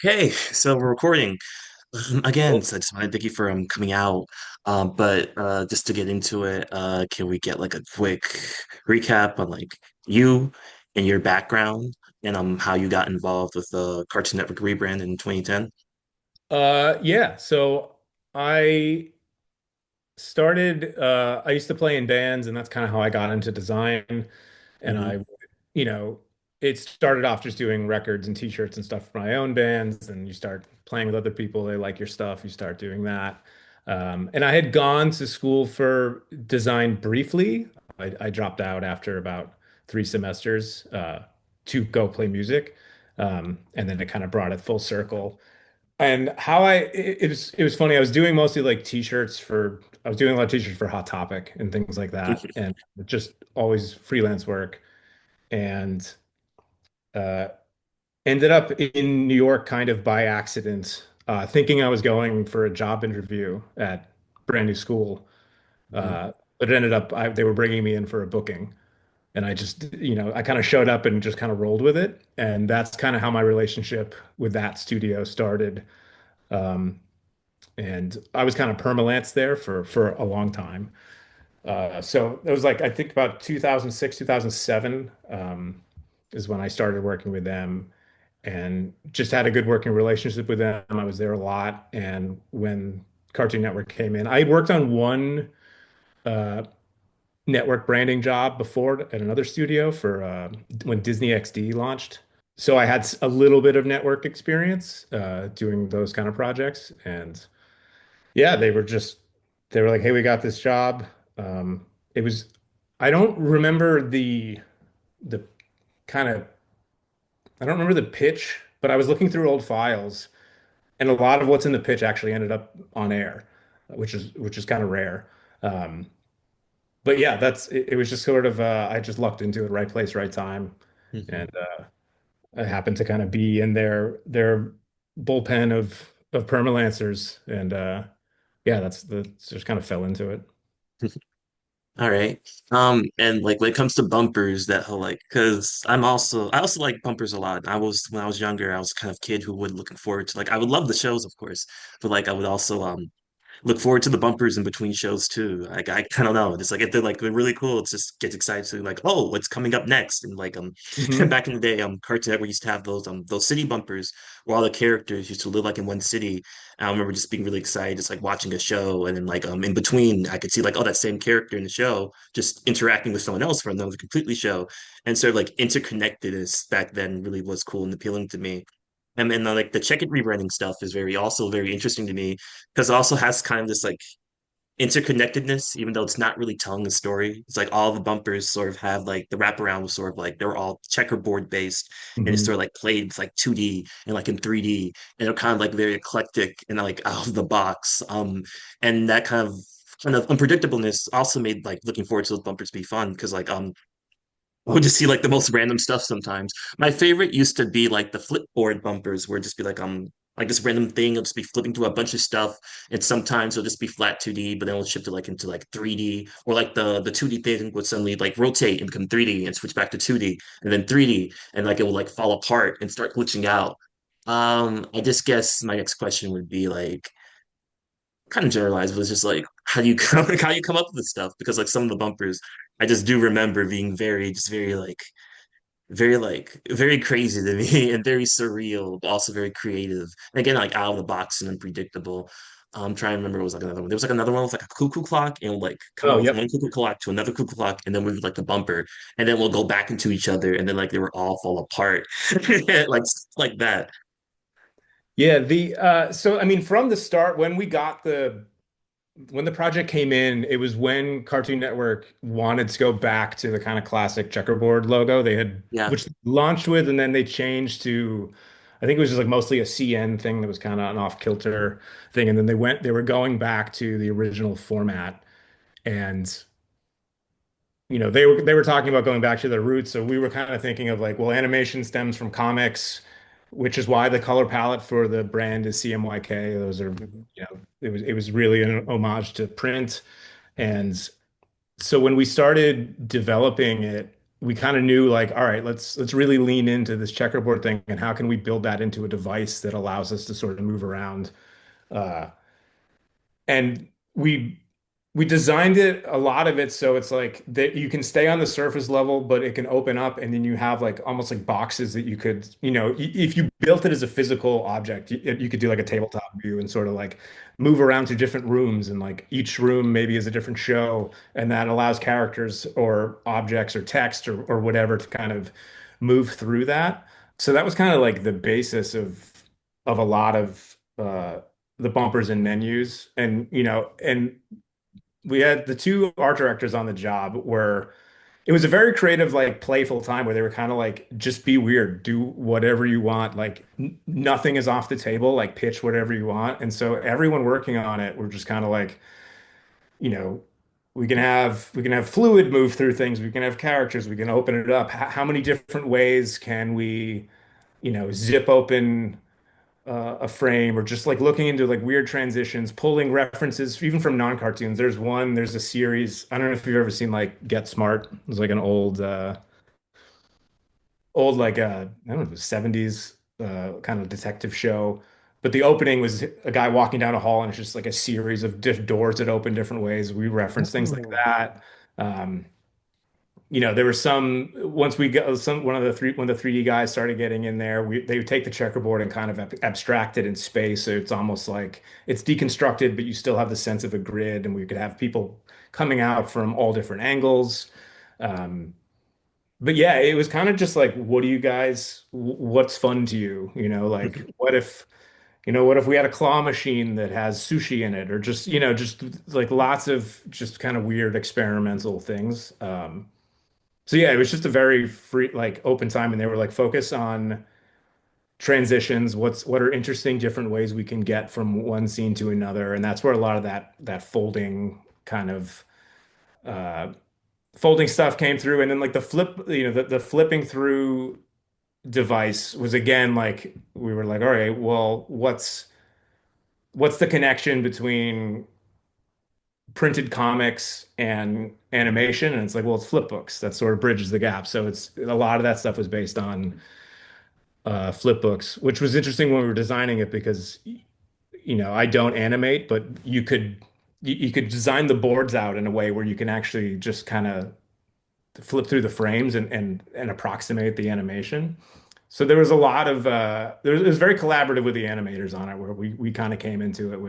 Hey, so we're recording again. So I just want to thank you for coming out. But just to get into it, can we get like a quick recap on like you and your background and how you got involved with the Cartoon Network rebrand in 2010? Yeah. So I I used to play in bands, and that's kind of how I got into design. And Hmm. you know, it started off just doing records and t-shirts and stuff for my own bands. And you start playing with other people, they like your stuff, you start doing that. And I had gone to school for design briefly. I dropped out after about 3 semesters to go play music. And then it kind of brought it full circle. And it was funny. I was doing mostly like t-shirts for I was doing a lot of t-shirts for Hot Topic and things like that, and just always freelance work. And uh, ended up in New York kind of by accident, thinking I was going for a job interview at brand new school. Hmm. But it ended up they were bringing me in for a booking, and I kind of showed up and just kind of rolled with it. And that's kind of how my relationship with that studio started. Um, and I was kind of permalance there for a long time. So it was like I think about 2006, 2007 is when I started working with them, and just had a good working relationship with them. I was there a lot, and when Cartoon Network came in, I worked on one uh, network branding job before at another studio for when Disney XD launched. So I had a little bit of network experience doing those kind of projects, and yeah, they were like, "Hey, we got this job." It was I don't remember the kind of I don't remember the pitch, but I was looking through old files, and a lot of what's in the pitch actually ended up on air, which is kind of rare. Um, but yeah, it was just sort of I just lucked into it, right place, right time, Hmm. and I happened to kind of be in their bullpen of permalancers, and yeah, just kind of fell into it. All right. And like when it comes to bumpers, that whole like, because I also like bumpers a lot. I was when I was younger, I was kind of kid who would looking forward to like I would love the shows, of course, but like I would also look forward to the bumpers in between shows too. Like I don't know. It's like if they're really cool, it just gets excited to like, oh, what's coming up next? And like Hmm. back in the day, Cartoon Network used to have those city bumpers where all the characters used to live like in one city. And I remember just being really excited, just like watching a show, and then like in between I could see like, oh, that same character in the show just interacting with someone else from another completely show. And sort of like interconnectedness back then really was cool and appealing to me. And then like the Check-It rebranding stuff is very interesting to me because it also has kind of this like interconnectedness, even though it's not really telling a story. It's like all the bumpers sort of have like the wraparound was sort of like they were all checkerboard based and it's Hmm. sort of like played with, like 2D and like in 3D and they're kind of like very eclectic and like out of the box. And that kind of unpredictableness also made like looking forward to those bumpers be fun because like we'll just see like the most random stuff sometimes. My favorite used to be like the flipboard bumpers, where it'd just be like this random thing. It'll just be flipping through a bunch of stuff, and sometimes it'll just be flat 2D, but then it'll shift it like into like 3D, or like the 2D thing would suddenly like rotate and become 3D and switch back to 2D and then 3D, and like it will like fall apart and start glitching out. I just guess my next question would be like kind of generalized, but it's just like how do you come like how do you come up with this stuff? Because like some of the bumpers I just do remember being very crazy to me and very surreal, but also very creative. And again, like out of the box and unpredictable. I'm trying to remember, it was like another one. There was like another one with like a cuckoo clock, and like come Oh, out with yep. one cuckoo clock to another cuckoo clock, and then we would like the bumper, and then we'll go back into each other, and then like they were all fall apart, like that. Yeah, so I mean from the start when the project came in, it was when Cartoon Network wanted to go back to the kind of classic checkerboard logo they had Yeah. which they launched with, and then they changed to I think it was just like mostly a CN thing that was kind of an off-kilter thing, and then they were going back to the original format. And they were talking about going back to their roots, so we were kind of thinking of like, well, animation stems from comics, which is why the color palette for the brand is CMYK. Those are, Mhm. it was really an homage to print. And so when we started developing it, we kind of knew like, all right, let's really lean into this checkerboard thing, and how can we build that into a device that allows us to sort of move around. Uh, and we designed it, a lot of it, so it's like that you can stay on the surface level, but it can open up, and then you have like almost like boxes that you could, if you built it as a physical object, you could do like a tabletop view and sort of like move around to different rooms, and like each room maybe is a different show, and that allows characters or objects or text or whatever to kind of move through that. So that was kind of like the basis of a lot of the bumpers and menus. And and we had the two art directors on the job where it was a very creative, like playful time where they were kind of like, just be weird, do whatever you want, like nothing is off the table, like pitch whatever you want. And so everyone working on it were just kind of like, you know we can have fluid move through things, we can have characters, we can open it up. How many different ways can we zip open a frame, or just like looking into like weird transitions, pulling references even from non-cartoons. There's a series. I don't know if you've ever seen like Get Smart. It's like an old like I don't know, it was 70s kind of detective show. But the opening was a guy walking down a hall, and it's just like a series of doors that open different ways. We reference things like Oh. that. Um, there were some once we got some one of the three when the 3D guys started getting in there, they would take the checkerboard and kind of abstract it in space. So it's almost like it's deconstructed, but you still have the sense of a grid, and we could have people coming out from all different angles. Um, but yeah, it was kind of just like, what do you guys, what's fun to you? Like what if we had a claw machine that has sushi in it, or just like lots of just kind of weird experimental things. So yeah, it was just a very free, like open time, and they were like, focus on transitions. What are interesting different ways we can get from one scene to another, and that's where a lot of that folding kind of uh, folding stuff came through. And then like the flip, the flipping through device was again like we were like, all right, well, what's the connection between printed comics and animation? And it's like, well, it's flip books. That sort of bridges the gap. So it's a lot of that stuff was based on flip books, which was interesting when we were designing it, because I don't animate, but you could design the boards out in a way where you can actually just kind of flip through the frames and approximate the animation. So there was a lot of it was very collaborative with the animators on it, where we kind of came into it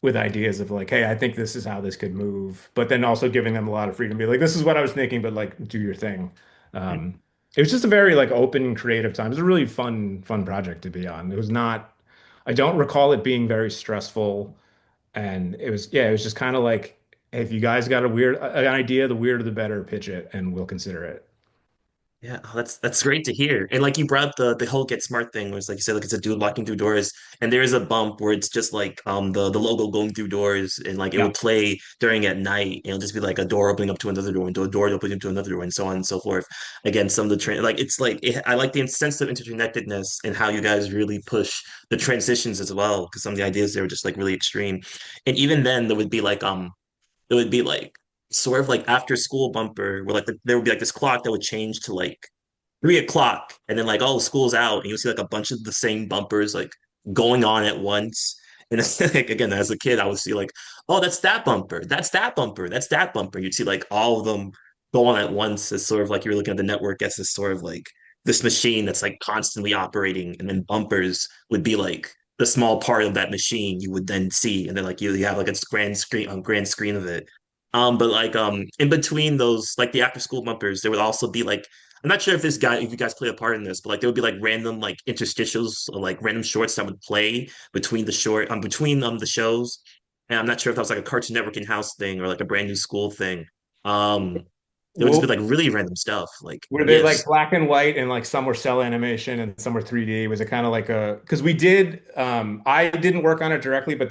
with ideas of like, hey, I think this is how this could move, but then also giving them a lot of freedom to be like, this is what I was thinking, but like do your thing. Um, it was just a very like open, creative time. It was a really fun project to be on. It was not, I don't recall it being very stressful. And it was just kind of like, hey, if you guys got an idea, the weirder the better, pitch it and we'll consider it. Yeah, oh, that's great to hear. And like you brought up the whole Get Smart thing, was like you said, like it's a dude walking through doors, and there is a bump where it's just like the logo going through doors, and like it Yeah. will play during at night, and it'll just be like a door opening up to another door, and a door opening up to another door, and so on and so forth. Again, some of the like it's like I like the sense of interconnectedness and how you guys really push the transitions as well, because some of the ideas they were just like really extreme. And even then there would be like it would be like sort of like after school bumper where like there would be like this clock that would change to like 3 o'clock, and then like all school's out, and you'll see like a bunch of the same bumpers like going on at once. And it's like again, as a kid, I would see like, oh, that's that bumper, that's that bumper, that's that bumper. You'd see like all of them go on at once, as sort of like you're looking at the network as this sort of like this machine that's like constantly operating, and then bumpers would be like the small part of that machine you would then see, and then like you have like a grand screen of it. But like in between those, like the after school bumpers, there would also be like I'm not sure if you guys play a part in this, but like there would be like random like interstitials or like random shorts that would play between the shows. And I'm not sure if that was like a Cartoon Network in-house thing or like a brand new school thing. Um, there would just be Well, like really random stuff. Like were they like yes. black and white, and like some were cell animation and some were 3D? Was it kind of like because I didn't work on it directly, but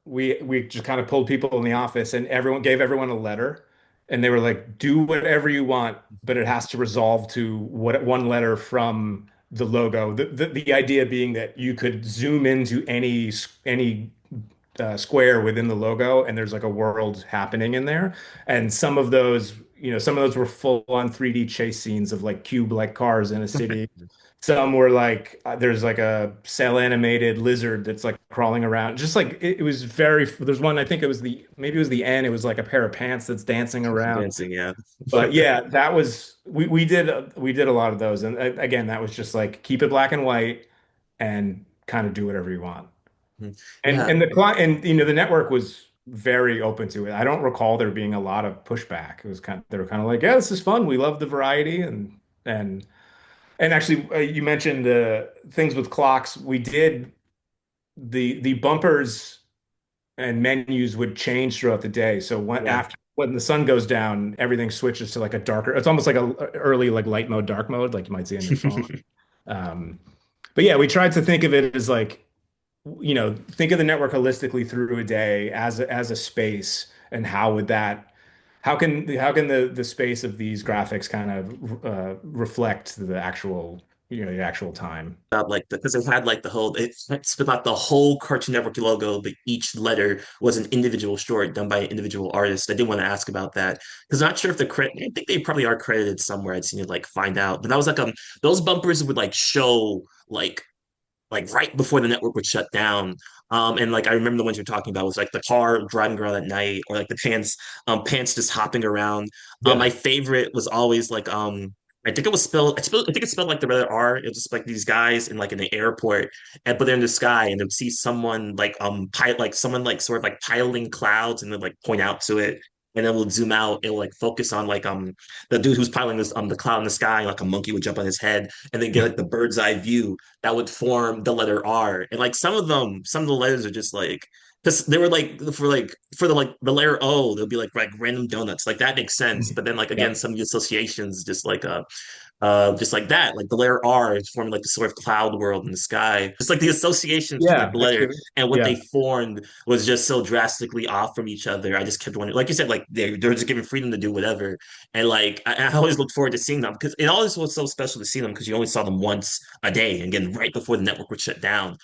we just kind of pulled people in the office, and everyone gave everyone a letter, and they were like, do whatever you want, but it has to resolve to what one letter from the logo. The idea being that you could zoom into any square within the logo, and there's like a world happening in there. And some of those some of those were full on 3D chase scenes of like cube-like cars in a city. Some were like there's like a cell animated lizard that's like crawling around. Just like it was very. There's one I think it was the maybe it was the end. It was like a pair of pants that's dancing around. Dancing, yeah. But yeah, that was we did a lot of those, and again, that was just like keep it black and white and kind of do whatever you want. And Yeah, and the client and the network was very open to it. I don't recall there being a lot of pushback. It was they were kind of like, yeah, this is fun. We love the variety and and actually, you mentioned the things with clocks. We did the bumpers and menus would change throughout the day. So yeah. when the sun goes down, everything switches to like a darker. It's almost like a early like light mode, dark mode, like you might see on your phone. Um, but yeah, we tried to think of it as like think of the network holistically through a day as a space, and how can the space of these graphics kind of reflect the actual time. About like because it had like the whole it's about the whole Cartoon Network logo, but each letter was an individual short done by an individual artist. I did want to ask about that because I'm not sure if the credit. I think they probably are credited somewhere. I'd seen it like find out, but that was like those bumpers would like show like right before the network would shut down. And like I remember the ones you're talking about was like the car driving around at night, or like the pants just hopping around. My Yeah. favorite was always like I think it was I think it's spelled like the letter R. It was just like these guys in like in the airport, and but they're in the sky, and they'd see someone like like someone like sort of like piloting clouds, and then like point out to it, and then we'll zoom out. It'll like focus on like the dude who's piloting this the cloud in the sky, like a monkey would jump on his head, and then get like the bird's eye view that would form the letter R. And like some of the letters are just like because they were like for the like the letter O, they'll be like random donuts. Like that makes sense. But then like again, Yeah. some of the associations just like that, like the letter R is forming like the sort of cloud world in the sky. Just like the associations from like Yeah. the letter Actually, and what they yeah. formed was just so drastically off from each other. I just kept wondering, like you said, like they're just given freedom to do whatever. And like I always looked forward to seeing them because it always was so special to see them because you only saw them once a day, and again right before the network would shut down.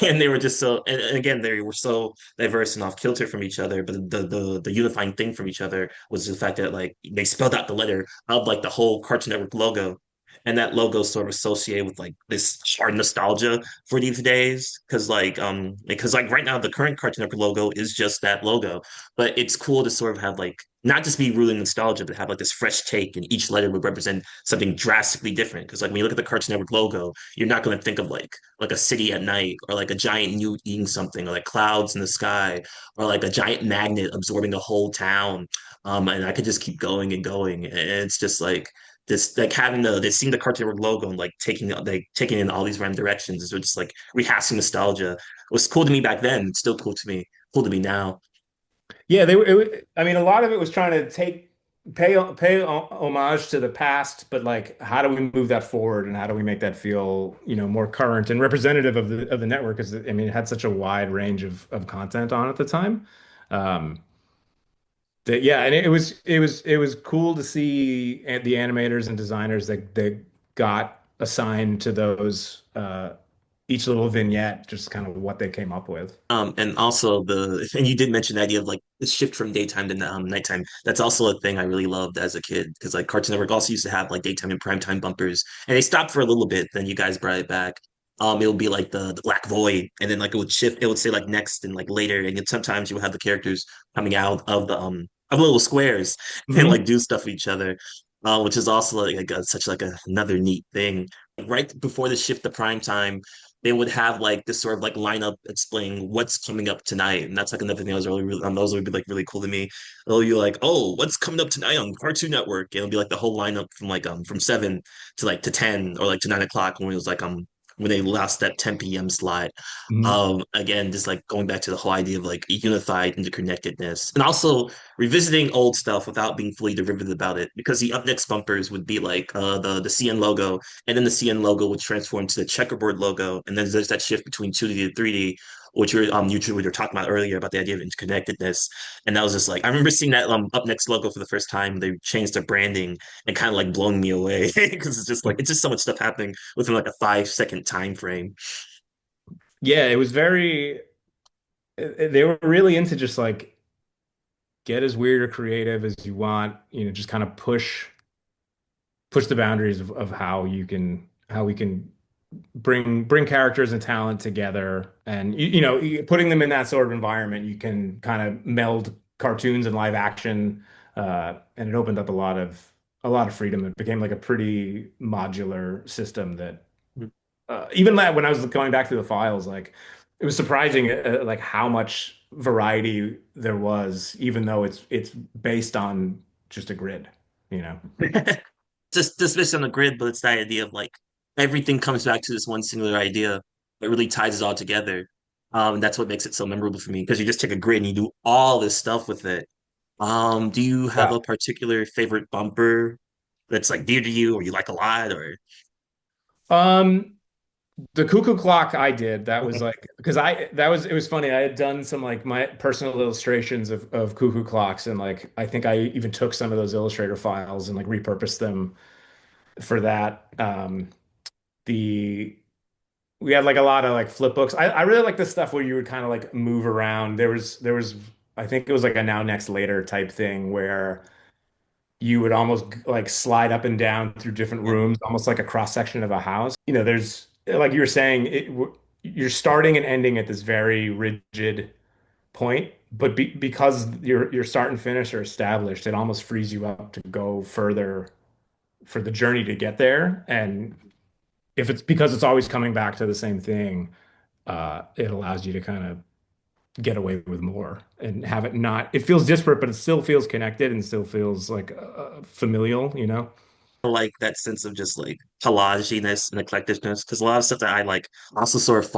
And they were just so and again they were so diverse and off kilter from each other, but the unifying thing from each other was the fact that like they spelled out the letter of like the whole Cartoon Network logo, and that logo sort of associated with like this hard nostalgia for these days because like right now the current Cartoon Network logo is just that logo, but it's cool to sort of have like not just be rooted in nostalgia, but have like this fresh take, and each letter would represent something drastically different. Because like when you look at the Cartoon Network logo, you're not going to think of like a city at night, or like a giant newt eating something, or like clouds in the sky, or like a giant magnet absorbing a whole town. And I could just keep going and going, and it's just like this like having the they seeing the Cartoon Network logo and like taking in all these random directions is just like rehashing nostalgia. It was cool to me back then. It's still cool to me now. Yeah, I mean, a lot of it was trying to pay homage to the past, but like, how do we move that forward, and how do we make that feel, more current and representative of the network? Because I mean, it had such a wide range of content on at the time. Um, that yeah, and it was cool to see the animators and designers that got assigned to those each little vignette, just kind of what they came up with. And also and you did mention the idea of like the shift from daytime to nighttime. That's also a thing I really loved as a kid because like Cartoon Network also used to have like daytime and primetime bumpers, and they stopped for a little bit. Then you guys brought it back. It would be like the black void, and then like it would shift. It would say like next and like later, and then sometimes you would have the characters coming out of little squares and like Hmm. do stuff with each other, which is also such like another neat thing. Right before the shift to primetime, they would have like this sort of like lineup explaining what's coming up tonight, and that's like another thing that was really those would be like really cool to me. It'll be like, oh, what's coming up tonight on Cartoon Network? And it'll be like the whole lineup from like from 7 to like to 10 or like to 9 o'clock when it was like when they lost that 10 p.m. slot. Hmm. Again, just like going back to the whole idea of like unified interconnectedness, and also revisiting old stuff without being fully derivative about it, because the up next bumpers would be like the CN logo, and then the CN logo would transform to the checkerboard logo, and then there's that shift between 2D to 3D, which we were talking about earlier about the idea of interconnectedness. And that was just like I remember seeing that up next logo for the first time. They changed their branding and kind of like blowing me away because it's just so much stuff happening within like a 5 second time frame. Yeah, it was very. They were really into just like get as weird or creative as you want, just kind of push the boundaries of how we can bring characters and talent together. And putting them in that sort of environment, you can kind of meld cartoons and live action, and it opened up a lot of freedom. It became like a pretty modular system that even when I was going back through the files, like it was surprising, like how much variety there was, even though it's based on just a grid, you know. Just based on the grid, but it's that idea of like everything comes back to this one singular idea that really ties it all together. And that's what makes it so memorable for me because you just take a grid and you do all this stuff with it. Do you have Yeah. a particular favorite bumper that's like dear to you or you like a lot or Um, The cuckoo clock I did, that was like because I that was it was funny. I had done some like my personal illustrations of cuckoo clocks, and like I think I even took some of those Illustrator files and like repurposed them for that. The We had like a lot of like flip books. I really like the stuff where you would kind of like move around. There was I think it was like a now next later type thing where you would almost like slide up and down through different yeah, rooms, almost like a cross section of a house. There's like you were saying, you're starting and ending at this very rigid point, but because your start and finish are established, it almost frees you up to go further for the journey to get there. And if it's because it's always coming back to the same thing, it allows you to kind of get away with more and have it not, it feels disparate, but it still feels connected and still feels like familial, you know? like that sense of just like collaginess and eclecticness because a lot of stuff that I like also sort of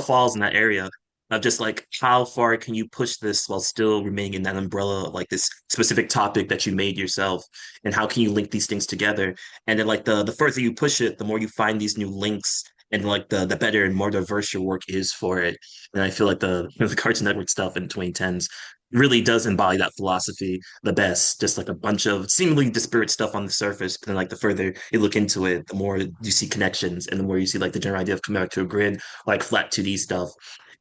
falls in that area of just like how far can you push this while still remaining in that umbrella of like this specific topic that you made yourself and how can you link these things together and then like the further you push it the more you find these new links and like the better and more diverse your work is for it and I feel like the Cartoon Network stuff in 2010s really does embody that philosophy the best. Just like a bunch of seemingly disparate stuff on the surface, but then like the further you look into it, the more you see connections, and the more you see like the general idea of coming back to a grid, like flat 2D stuff.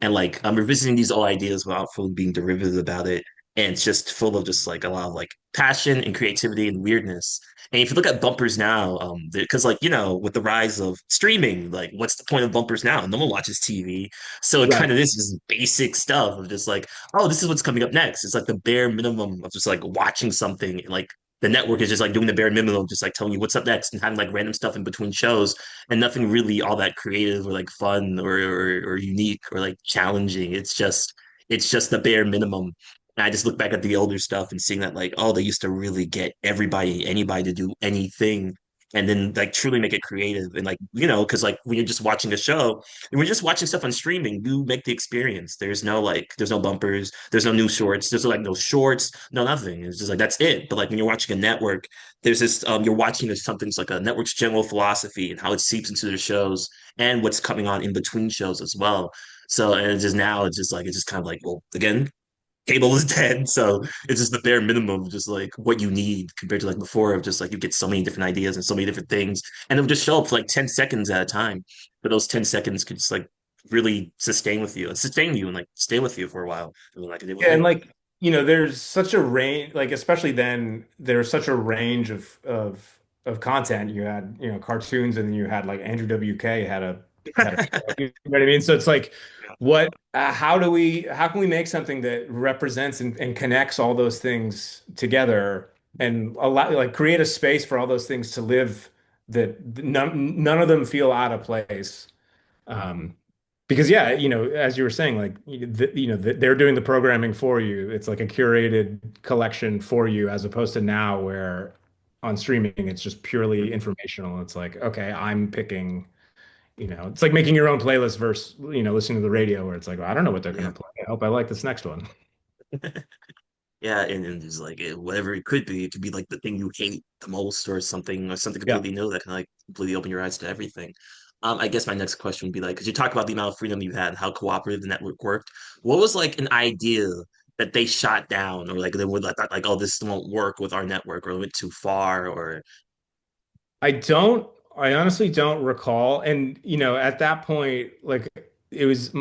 And like I'm revisiting these old ideas without fully being derivative about it. And it's just full of just like a lot of like passion and creativity and weirdness. And if you look at bumpers now, because like with the rise of streaming, like what's the point of bumpers now? No one watches TV, so it kind Right. of is just basic stuff of just like oh, this is what's coming up next. It's like the bare minimum of just like watching something. And, like the network is just like doing the bare minimum, just like telling you what's up next and having like random stuff in between shows and nothing really all that creative or like fun or unique or like challenging. It's just the bare minimum. And I just look back at the older stuff and seeing that like, oh, they used to really get everybody, anybody to do anything and then like truly make it creative and like because like when you're just watching a show and we're just watching stuff on streaming, you make the experience. There's no bumpers, there's no new shorts, there's like no shorts, no nothing. It's just like that's it. But like when you're watching a network, there's this you're watching this something it's like a network's general philosophy and how it seeps into the shows and what's coming on in between shows as well. So and it's just now it's just kind of like, well, again, cable is dead. So it's just the bare minimum of just like what you need compared to like before of just like you get so many different ideas and so many different things. And it would just show up for like 10 seconds at a time. But those 10 seconds could just like really sustain you and like stay with you for a while. I mean, like I did with Yeah, and it. like, there's such a range, like especially then there's such a range of content. You had, cartoons, and then you had like Andrew WK had a show. You know what I mean? So it's like how can we make something that represents and connects all those things together and allow like create a space for all those things to live that none of them feel out of place. Um, because yeah, as you were saying, like they're doing the programming for you. It's like a curated collection for you, as opposed to now where on streaming it's just purely informational. It's like, okay, I'm picking, it's like making your own playlist versus, listening to the radio where it's like, well, I don't know what they're Yeah. gonna play. I hope I like this next one. Yeah, and just like whatever it could be like the thing you hate the most, or something Yeah. completely new that can like completely open your eyes to everything. I guess my next question would be like, because you talk about the amount of freedom you had, how cooperative the network worked. What was like an idea that they shot down, or like they would like, oh, this won't work with our network, or it went too far, or I don't, I honestly don't recall. And, at that point, like it was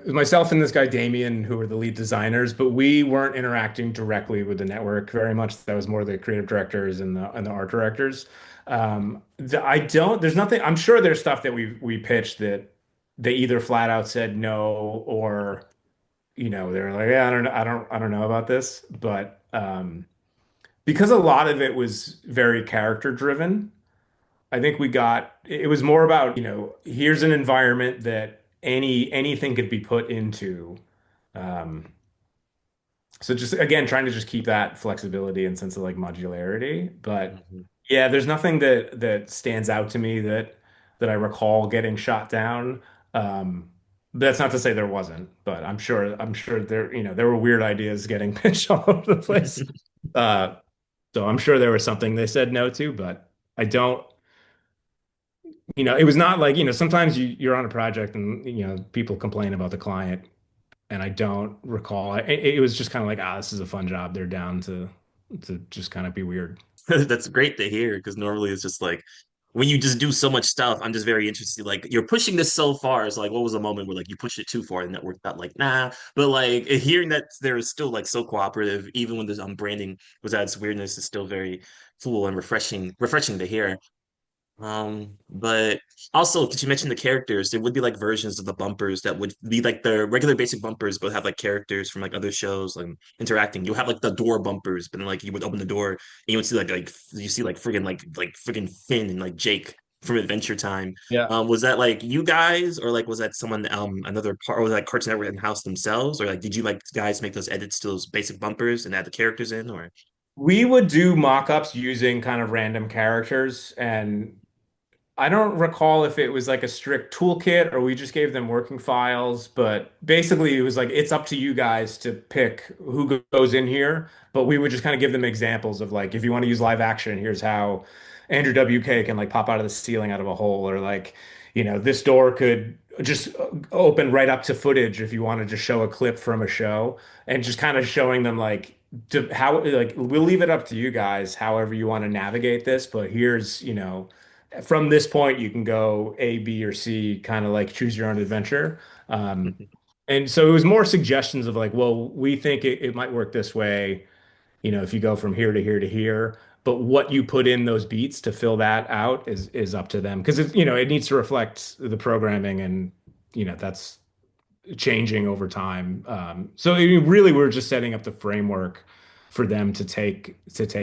myself and this guy Damien who were the lead designers, but we weren't interacting directly with the network very much. That was more the creative directors and the art directors. I don't. There's nothing. I'm sure there's stuff that we pitched that they either flat out said no, or they're like, yeah, I don't know about this. But because a lot of it was very character driven, I think it was more about, here's an environment that anything could be put into. Um, so just again, trying to just keep that flexibility and sense of like modularity. But Mhm. yeah, there's nothing that stands out to me that I recall getting shot down. But that's not to say there wasn't, but I'm sure there were weird ideas getting pitched all over the place. Uh, so I'm sure there was something they said no to, but I don't. It was not like, sometimes you're on a project and, people complain about the client and I don't recall. It was just kind of like, this is a fun job. They're down to just kind of be weird. That's great to hear because normally it's just like when you just do so much stuff, I'm just very interested. Like you're pushing this so far. It's like what was a moment where like you pushed it too far and that worked out like nah. But like hearing that they're still like so cooperative, even when this branding was at its weirdness, is still very cool and refreshing to hear. But also, because you mentioned the characters, there would be like versions of the bumpers that would be like the regular basic bumpers, but have like characters from like other shows like interacting. You have like the door bumpers, but then like you would open the door and you would see like you see like friggin' Finn and like Jake from Adventure Time. Yeah. Was that like you guys, or like was that someone another part, or was that Cartoon Network in house themselves, or like did you like guys make those edits to those basic bumpers and add the characters in, or? We would do mock-ups using kind of random characters, and I don't recall if it was like a strict toolkit or we just gave them working files, but basically it was like it's up to you guys to pick who goes in here. But we would just kind of give them examples of like if you want to use live action, here's how Andrew WK can like pop out of the ceiling out of a hole, or like, this door could just open right up to footage if you want to just show a clip from a show, and just kind of showing them like how like we'll leave it up to you guys however you want to navigate this, but here's, from this point you can go A, B, or C, kind of like choose your own adventure. Um, and so it was more suggestions of like, well, we think it might work this way, if you go from here to here to here. But what you put in those beats to fill that out is up to them because it needs to reflect the programming and that's changing over time. So I mean, really, we're just setting up the framework for them to take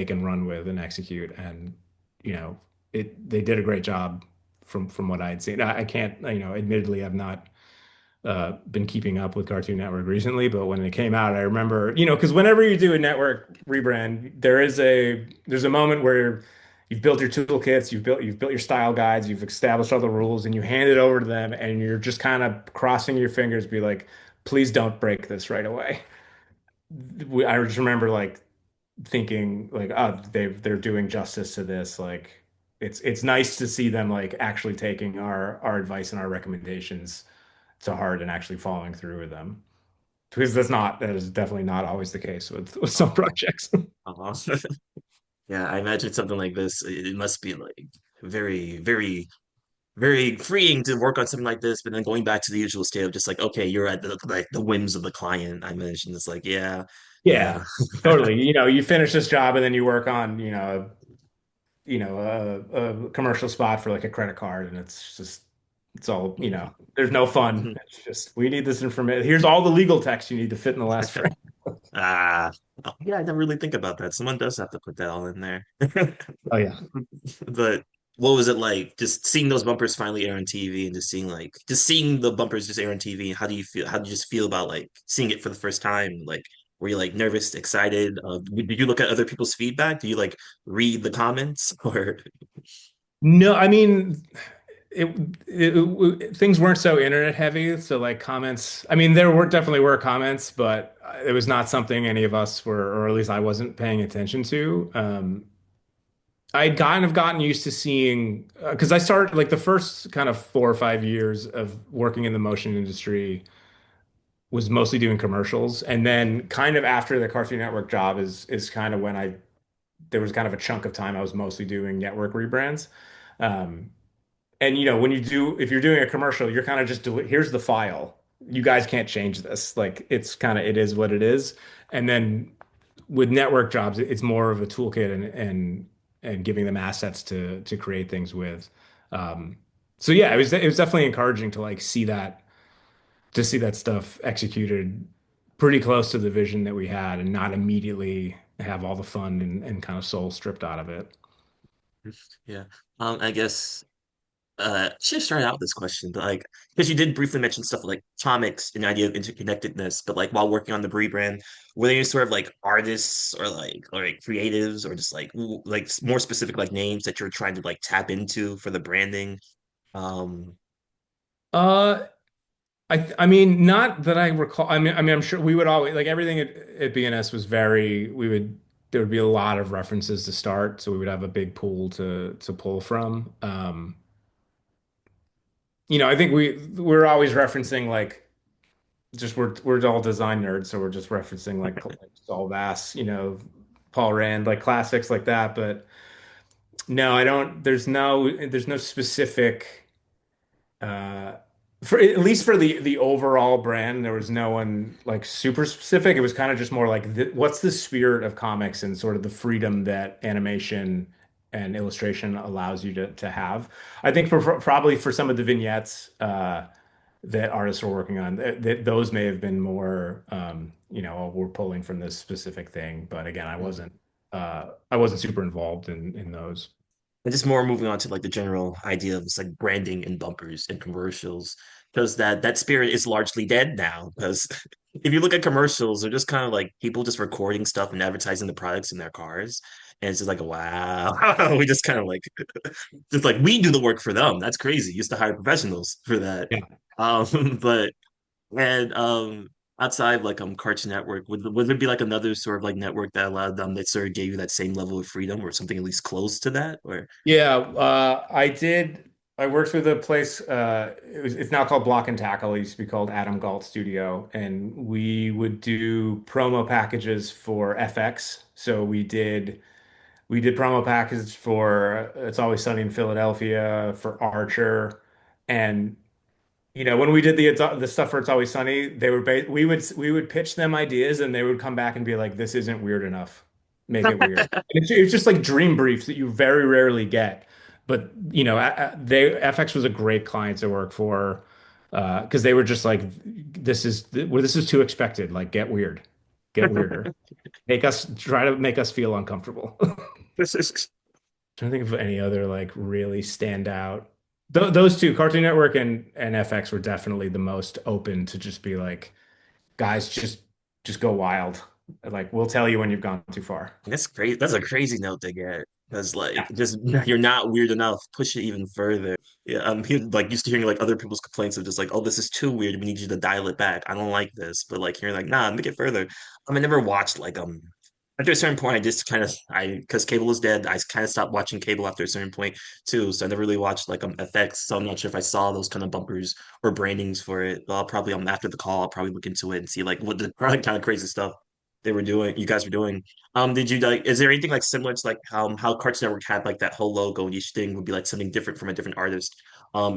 and run with and execute. And you know, they did a great job from what I had seen. I can't, admittedly, I've not been keeping up with Cartoon Network recently, but when it came out, I remember, because whenever you do a network rebrand, there's a moment where you've built your toolkits, you've built your style guides, you've established all the rules, and you hand it over to them, and you're just kind of crossing your fingers, be like, please don't break this right away. I just remember like thinking like, oh, they're doing justice to this. Like it's nice to see them like actually taking our advice and our recommendations to heart and actually following through with them. Because that is definitely not always the case with some Uh-huh. projects. Uh-huh. Yeah, I imagine something like this. It must be like very, very, very freeing to work on something like this, but then going back to the usual state of just like, okay, you're at the like the whims of the client. I mentioned it's like, yeah, Yeah, yeah. totally. You finish this job and then you work on, a commercial spot for like a credit card, and it's all, there's no fun. It's just we need this information. Here's all the legal text you need to fit in the last frame. Ah, oh, yeah, I never really think about that. Someone does have to put that all in there. Oh yeah. But what was it like just seeing those bumpers finally air on TV and just seeing the bumpers just air on TV? How do you feel? How do you just feel about like seeing it for the first time? Like, were you like nervous, excited? Did you look at other people's feedback? Do you like read the comments or? No, I mean, it, things weren't so internet heavy, so like comments. I mean, there were definitely were comments, but it was not something any of us were, or at least I wasn't paying attention to. I'd kind of gotten used to seeing because I started like the first kind of 4 or 5 years of working in the motion industry was mostly doing commercials, and then kind of after the Cartoon Network job is kind of when there was kind of a chunk of time I was mostly doing network rebrands. Um, And when you do, if you're doing a commercial, you're kind of just here's the file. You guys can't change this. Like it's kind of it is what it is. And then with network jobs, it's more of a toolkit and giving them assets to create things with. Um, so yeah, it was definitely encouraging to like see that stuff executed pretty close to the vision that we had and not immediately have all the fun and kind of soul stripped out of it. Yeah. I guess should have started out with this question, but like because you did briefly mention stuff like comics and the idea of interconnectedness, but like while working on the rebrand, were there any sort of like artists or like creatives or just like more specific like names that you're trying to like tap into for the branding? Um, Uh, I mean, not that I recall. I mean, I'm sure we would always like everything at BNS was very. There would be a lot of references to start, so we would have a big pool to pull from. I think we're always referencing like just we're all design nerds, so we're just referencing like Saul Bass, Paul Rand, like classics like that. But no, I don't. There's no specific. Uh, for at least for the overall brand, there was no one like super specific. It was kind of just more like what's the spirit of comics and sort of the freedom that animation and illustration allows you to have. I think probably for some of the vignettes that artists are working on, those may have been more, oh, we're pulling from this specific thing. But again, I wasn't super involved in those. And just more moving on to like the general idea of just like branding and bumpers and commercials, because that spirit is largely dead now. Because if you look at commercials, they're just kind of like people just recording stuff and advertising the products in their cars, and it's just like wow, we just kind of like just like we do the work for them. That's crazy. Used to hire professionals for that. But and outside like Cartoon Network, would there be like another sort of like network that allowed them that sort of gave you that same level of freedom or something at least close to that? Or Yeah, I did. I worked with a place. It's now called Block and Tackle. It used to be called Adam Galt Studio, and we would do promo packages for FX. So we did promo packages for It's Always Sunny in Philadelphia, for Archer, and when we did the stuff for It's Always Sunny, we would pitch them ideas, and they would come back and be like, "This isn't weird enough. Make it weird." And it's just like dream briefs that you very rarely get. But FX was a great client to work for because they were just like, "This is too expected. Like, get weirder. Try to make us feel uncomfortable." this is Trying to think of any other like really stand out. Those two, Cartoon Network and FX, were definitely the most open to just be like, guys, just go wild. Like we'll tell you when you've gone too far. that's crazy. That's a crazy note to get because like just you're not weird enough. Push it even further. Yeah, I'm like used to hearing like other people's complaints of just like, oh, this is too weird. We need you to dial it back. I don't like this. But like hearing like, nah, make it further. I never watched like after a certain point, I just kind of because cable is dead. I kind of stopped watching cable after a certain point too. So I never really watched like FX. So I'm not sure if I saw those kind of bumpers or brandings for it. But I'll probably after the call, I'll probably look into it and see like what the kind of crazy stuff they were doing. You guys were doing. Did you like? Is there anything like similar to like how Cartoon Network had like that whole logo and each thing would be like something different from a different artist?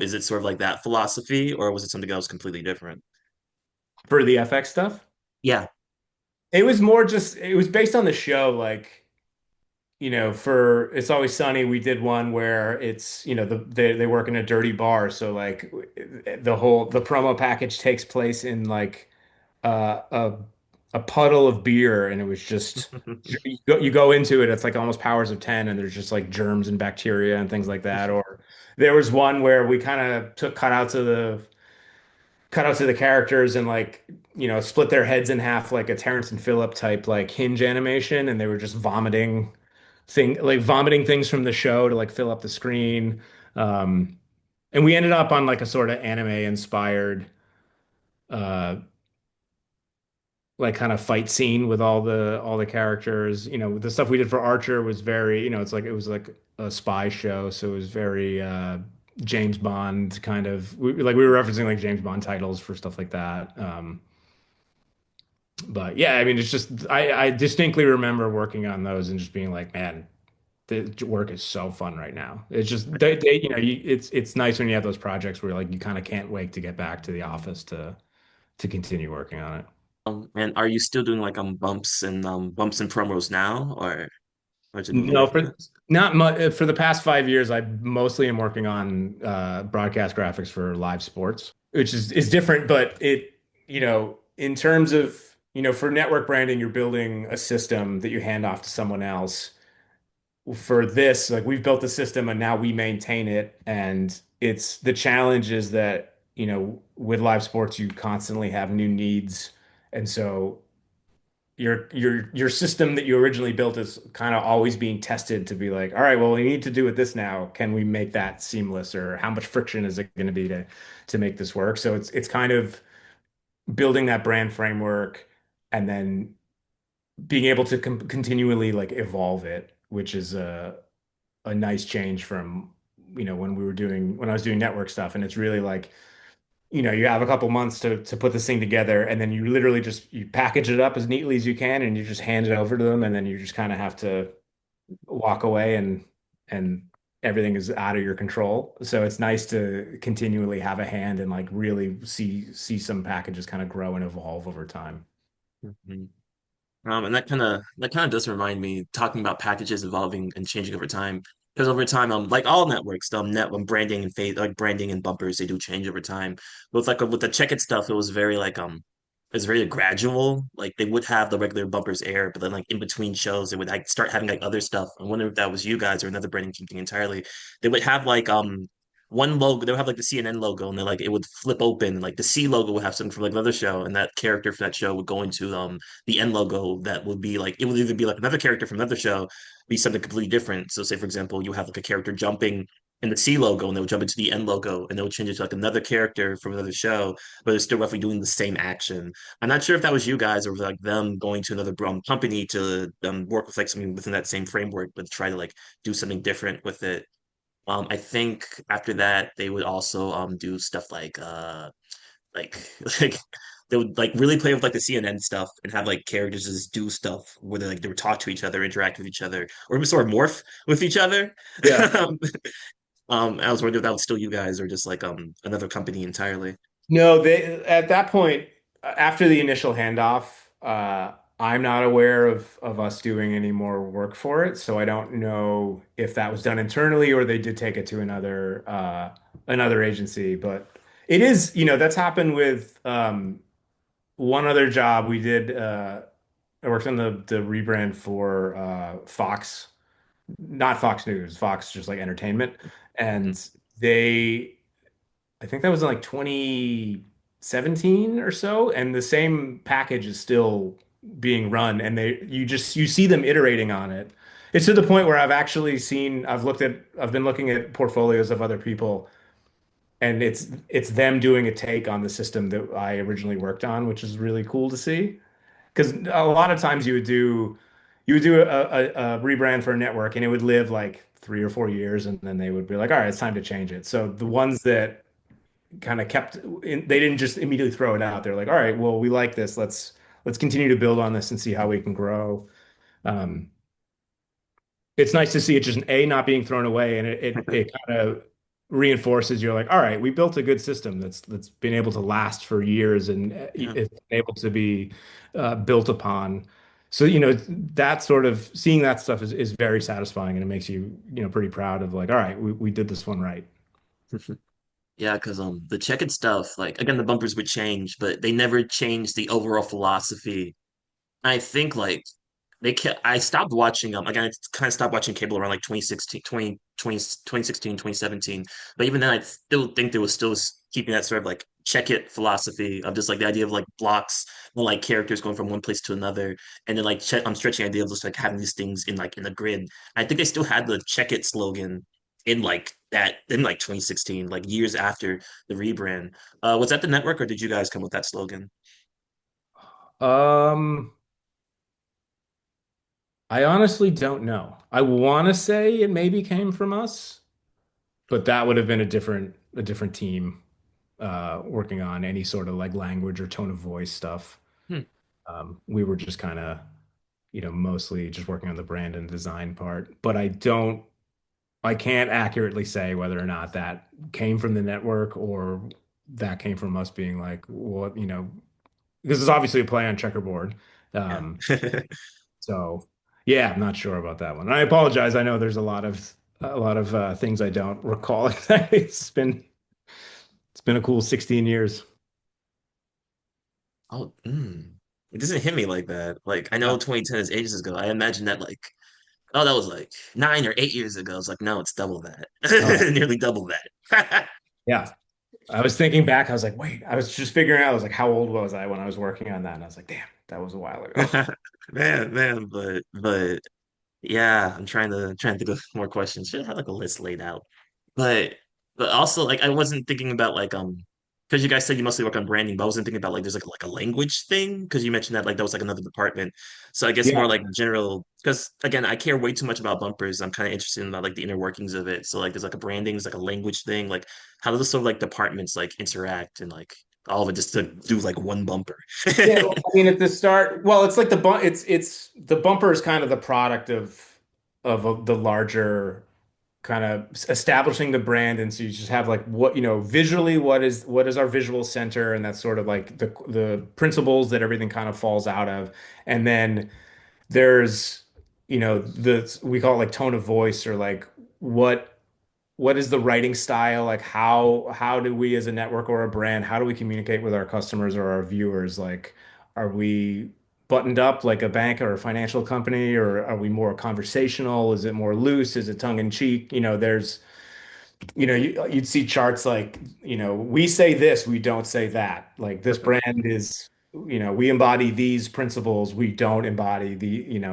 Is it sort of like that philosophy, or was it something else completely different? For the FX stuff, Yeah. it was based on the show. Like, for It's Always Sunny, we did one where it's, they work in a dirty bar. So like the promo package takes place in like a puddle of beer, and it was just you go into it, it's like almost powers of 10, and there's just like germs and bacteria and things like that. Or there was one where we kind of took cutouts of the characters and like split their heads in half like a Terrence and Phillip type like hinge animation, and they were just vomiting things from the show to like fill up the screen. Um, and we ended up on like a sort of anime inspired uh like kind of fight scene with all the characters. The stuff we did for Archer was very, it was like a spy show, so it was very James Bond kind of we were referencing like James Bond titles for stuff like that. But yeah, I mean, it's just I distinctly remember working on those and just being like, man, the work is so fun right now. It's just they you know, it's nice when you have those projects where like you kind of can't wait to get back to the office to continue working on it. And are you still doing like bumps and promos now, or did you move away No, from for that? not much for the past 5 years, I mostly am working on broadcast graphics for live sports, which is different, but in terms of, for network branding, you're building a system that you hand off to someone else. For this, like we've built the system and now we maintain it, and it's the challenge is that, with live sports, you constantly have new needs, and so your system that you originally built is kind of always being tested to be like, all right, well, we need to do it this now. Can we make that seamless, or how much friction is it going to be to make this work? So it's kind of building that brand framework and then being able to continually like evolve it, which is a nice change from when I was doing network stuff, and it's really like you have a couple months to put this thing together, and then you literally just you package it up as neatly as you can, and you just hand it over to them, and then you just kind of have to walk away, and everything is out of your control. So it's nice to continually have a hand and like really see some packages kind of grow and evolve over time. Mhm. And that kind of does remind me talking about packages evolving and changing over time. Because over time, like all networks, branding and like branding and bumpers, they do change over time. But with the check-in stuff, it was very it's very gradual. Like they would have the regular bumpers air, but then like in between shows, they would like start having like other stuff. I wonder if that was you guys or another branding team thing entirely. They would have like one logo. They would have like the CNN logo, and then like it would flip open. Like the C logo would have something from like another show, and that character for that show would go into the end logo that would be like it would either be like another character from another show, be something completely different. So say for example, you have like a character jumping in the C logo and they would jump into the end logo and they would change it to like another character from another show, but it's still roughly doing the same action. I'm not sure if that was you guys or like them going to another company to work with like something within that same framework, but try to like do something different with it. I think after that they would also do stuff like like they would like really play with like the CNN stuff and have like characters just do stuff where they would talk to each other, interact with each other, or sort of morph with each other. Yeah. I was wondering if that was still you guys or just like another company entirely. No, they at that point, after the initial handoff, I'm not aware of us doing any more work for it, so I don't know if that was done internally or they did take it to another agency. But it is, that's happened with one other job we did. I worked on the rebrand for Fox, not Fox News, Fox just like entertainment, Mhm. and they. I think that was in like 2017 or so, and the same package is still being run, and you see them iterating on it. It's to the point where I've been looking at portfolios of other people, and it's them doing a take on the system that I originally worked on, which is really cool to see. Because a lot of times you would do a rebrand for a network, and it would live like 3 or 4 years, and then they would be like, all right, it's time to change it. So the ones that kind of they didn't just immediately throw it out. They're like, all right, well, we like this. Let's continue to build on this and see how we can grow. Um, it's nice to see it just an A not being thrown away, and it kind of reinforces you're like, all right, we built a good system that's been able to last for years, and Yeah. it's able to be built upon. So, that sort of seeing that stuff is very satisfying, and it makes you, pretty proud of like, all right, we did this one right. Yeah, because the checkered stuff, like again, the bumpers would change, but they never changed the overall philosophy. I think like I stopped watching again I kind of stopped watching cable around like 2016 2016 2017. But even then I still think there was still keeping that sort of like check it philosophy of just like the idea of like blocks and like characters going from one place to another, and then like I'm stretching the idea of just like having these things in like in a grid. I think they still had the check it slogan in like that in like 2016, like years after the rebrand. Was that the network or did you guys come with that slogan? Um, I honestly don't know. I want to say it maybe came from us, but that would have been a different team working on any sort of like language or tone of voice stuff. Hmm. We were just kind of mostly just working on the brand and design part. But I can't accurately say whether or not that came from the network or that came from us being like, what, because it's obviously a play on checkerboard. Yeah. Um, so yeah, I'm not sure about that one. I apologize. I know there's a lot of things I don't recall. It's been a cool 16 years. Oh, it doesn't hit me like that. Like I know 2010 is ages ago. I imagine that like, oh, that was like 9 or 8 years ago. It's like, no, it's double that. Oh, Nearly double that. yeah. I was thinking back. I was like, wait, I was just figuring out. I was like, how old was I when I was working on that? And I was like, damn, that was a while ago. Man, but yeah, I'm trying to think of more questions. Should have like a list laid out. But but also like I wasn't thinking about like because you guys said you mostly work on branding, but I wasn't thinking about like there's like a language thing because you mentioned that like that was like another department. So I guess more Yeah. like general because again I care way too much about bumpers. I'm kind of interested in like the inner workings of it. So like there's like a branding, there's like a language thing. Like how do the sort of like departments like interact and like all of it just to do like one bumper. Yeah, well, I mean, at the start, well, it's like it's the bumper is kind of the product of the larger kind of establishing the brand, and so you just have like visually what is our visual center, and that's sort of like the principles that everything kind of falls out of, and then there's the we call it like tone of voice or like what what is the writing style? Like how do we as a network or a brand, how do we communicate with our customers or our viewers? Like, are we buttoned up like a bank or a financial company, or are we more conversational? Is it more loose? Is it tongue in cheek? You'd see charts like, we say this, we don't say that. Like this brand is, we embody these principles, we don't embody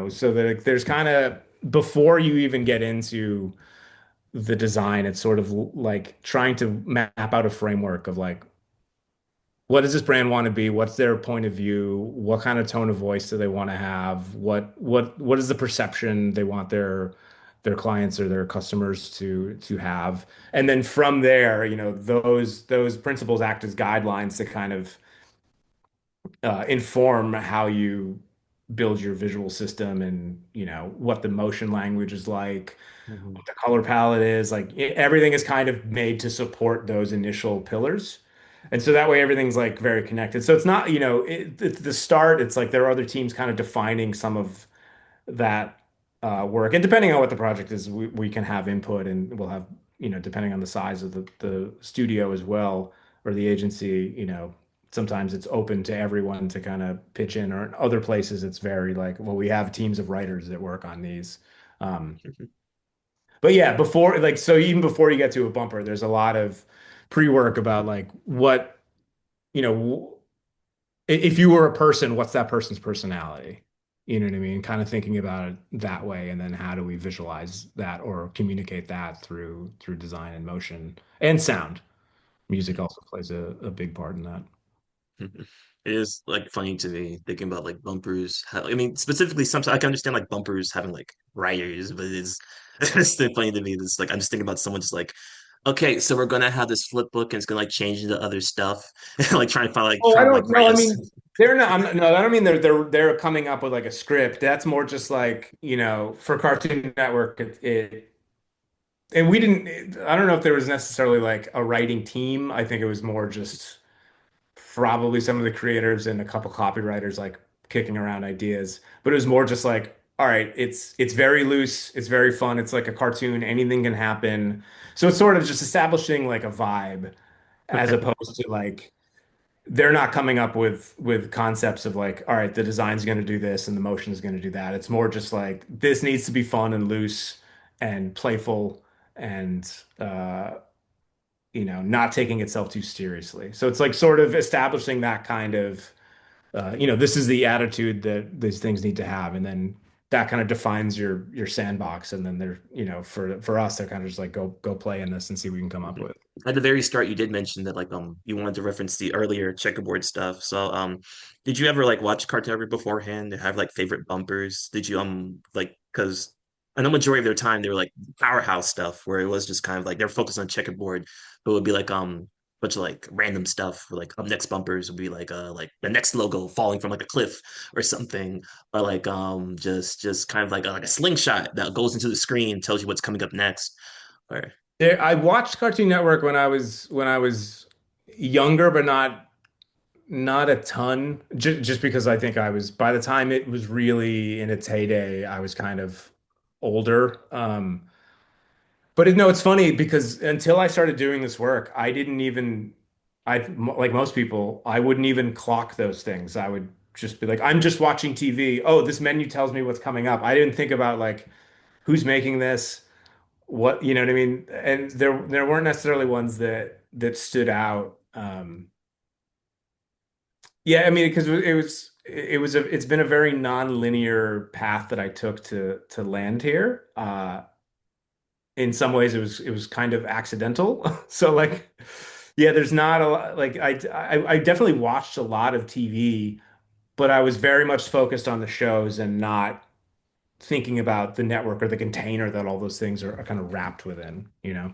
so that like, there's kind of before you even get into the design, it's sort of like trying to map out a framework of like, what does this brand want to be? What's their point of view? What kind of tone of voice do they want to have? What is the perception they want their clients or their customers to have? And then from there, those principles act as guidelines to kind of inform how you build your visual system and what the motion language is like, Mhm. what the color palette is like everything is kind of made to support those initial pillars. And so that way everything's like very connected. So it's not, at the start, it's like there are other teams kind of defining some of that work. And depending on what the project is, we can have input and we'll have, depending on the size of the studio as well, or the agency, sometimes it's open to everyone to kind of pitch in, or in other places it's very like, well, we have teams of writers that work on these. Um, but yeah, so even before you get to a bumper, there's a lot of pre-work about like you know, if you were a person, what's that person's personality? You know what I mean? Kind of thinking about it that way, and then how do we visualize that or communicate that through design and motion and sound. Music also plays a big part in that. It is like funny to me thinking about like bumpers. I mean, specifically, sometimes I can understand like bumpers having like writers, but it's still funny to me. This like I'm just thinking about someone just like, okay, so we're gonna have this flip book and it's gonna like change into other stuff, and like Oh, I trying to like don't know. write I us. mean, they're not. No, I don't mean they're coming up with like a script. That's more just like, for Cartoon Network, and we didn't. I don't know if there was necessarily like a writing team. I think it was more just probably some of the creators and a couple copywriters like kicking around ideas. But it was more just like, all right, it's very loose, it's very fun, it's like a cartoon, anything can happen. So it's sort of just establishing like a vibe as opposed to like they're not coming up with concepts of like, all right, the design's going to do this and the motion is going to do that. It's more just like this needs to be fun and loose and playful and not taking itself too seriously. So it's like sort of establishing that kind of, this is the attitude that these things need to have, and then that kind of defines your sandbox. And then they're, for us, they're kind of just like go play in this and see what we can come up Mhm. with. At the very start, you did mention that like you wanted to reference the earlier checkerboard stuff. So did you ever like watch Cartoon Network beforehand? Have like favorite bumpers? Did you like because I know majority of their time they were like powerhouse stuff where it was just kind of like they're focused on checkerboard, but it would be like bunch of like random stuff. Or, like up next bumpers would be like the next logo falling from like a cliff or something, or like just kind of like a slingshot that goes into the screen, tells you what's coming up next. Or I watched Cartoon Network when I was younger, but not a ton. Just because I think I was by the time it was really in its heyday, I was kind of older. But no, it's funny because until I started doing this work, I didn't even, like most people, I wouldn't even clock those things. I would just be like, I'm just watching TV. Oh, this menu tells me what's coming up. I didn't think about like who's making this, what, you know what I mean? And there weren't necessarily ones that stood out. Yeah, I mean, because it's been a very non-linear path that I took to land here. In some ways it was kind of accidental. So like yeah, there's not a lot like I definitely watched a lot of TV, but I was very much focused on the shows and not thinking about the network or the container that all those things are kind of wrapped within, you know?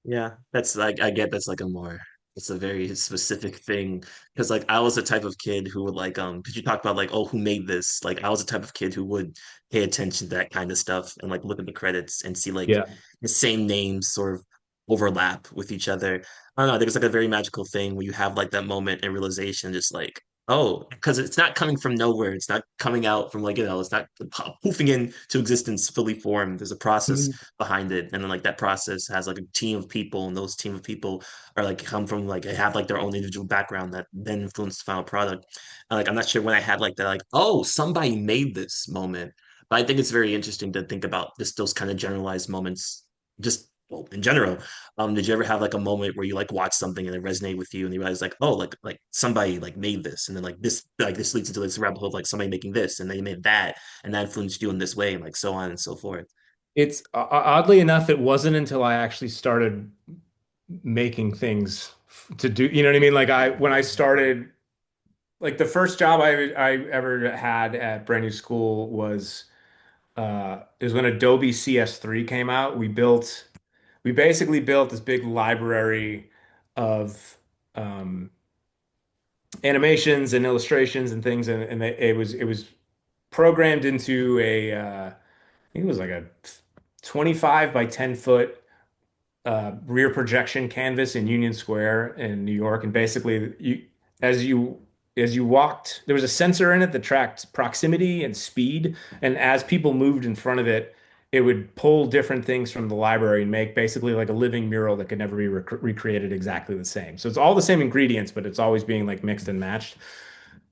yeah, that's like I get that's like a more it's a very specific thing because like I was the type of kid who would like because you talk about like oh who made this, like I was the type of kid who would pay attention to that kind of stuff and like look at the credits and see like Yeah. the same names sort of overlap with each other. I don't know, I think it's like a very magical thing where you have like that moment and realization just like oh because it's not coming from nowhere, it's not coming out from like it's not poofing into existence fully formed. There's a process Mhm. behind it, and then like that process has like a team of people, and those team of people are like come from like they have like their own individual background that then influence the final product. And, like I'm not sure when I had like that like oh somebody made this moment, but I think it's very interesting to think about just those kind of generalized moments just well in general. Did you ever have like a moment where you like watch something and it resonated with you and you realize like oh like somebody like made this, and then like this leads into this rabbit hole of like somebody making this and they made that and that influenced you in this way and like so on and so forth. It's oddly enough, it wasn't until I actually started making things to do, you know what I mean? Like when I started, like the first job I ever had at brand new school was it was when Adobe CS3 came out. We basically built this big library of um, animations and illustrations and things, and it was programmed into I think it was like a 25 by 10 foot rear projection canvas in Union Square in New York. And basically, as you as you walked, there was a sensor in it that tracked proximity and speed. And as people moved in front of it, it would pull different things from the library and make basically like a living mural that could never be recreated exactly the same. So it's all the same ingredients, but it's always being like mixed and matched.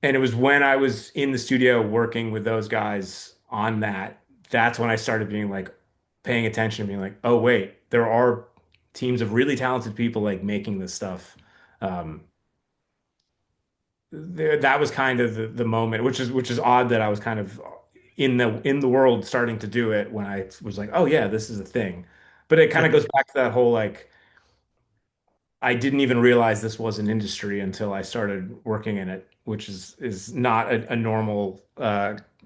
And it was when I was in the studio working with those guys on that, that's when I started being like paying attention and being like, oh wait, there are teams of really talented people like making this stuff. Um, that was kind of the moment, which is odd that I was kind of in the world starting to do it when I was like, oh yeah, this is a thing. But it kind of goes back to that whole like I didn't even realize this was an industry until I started working in it, which is not a normal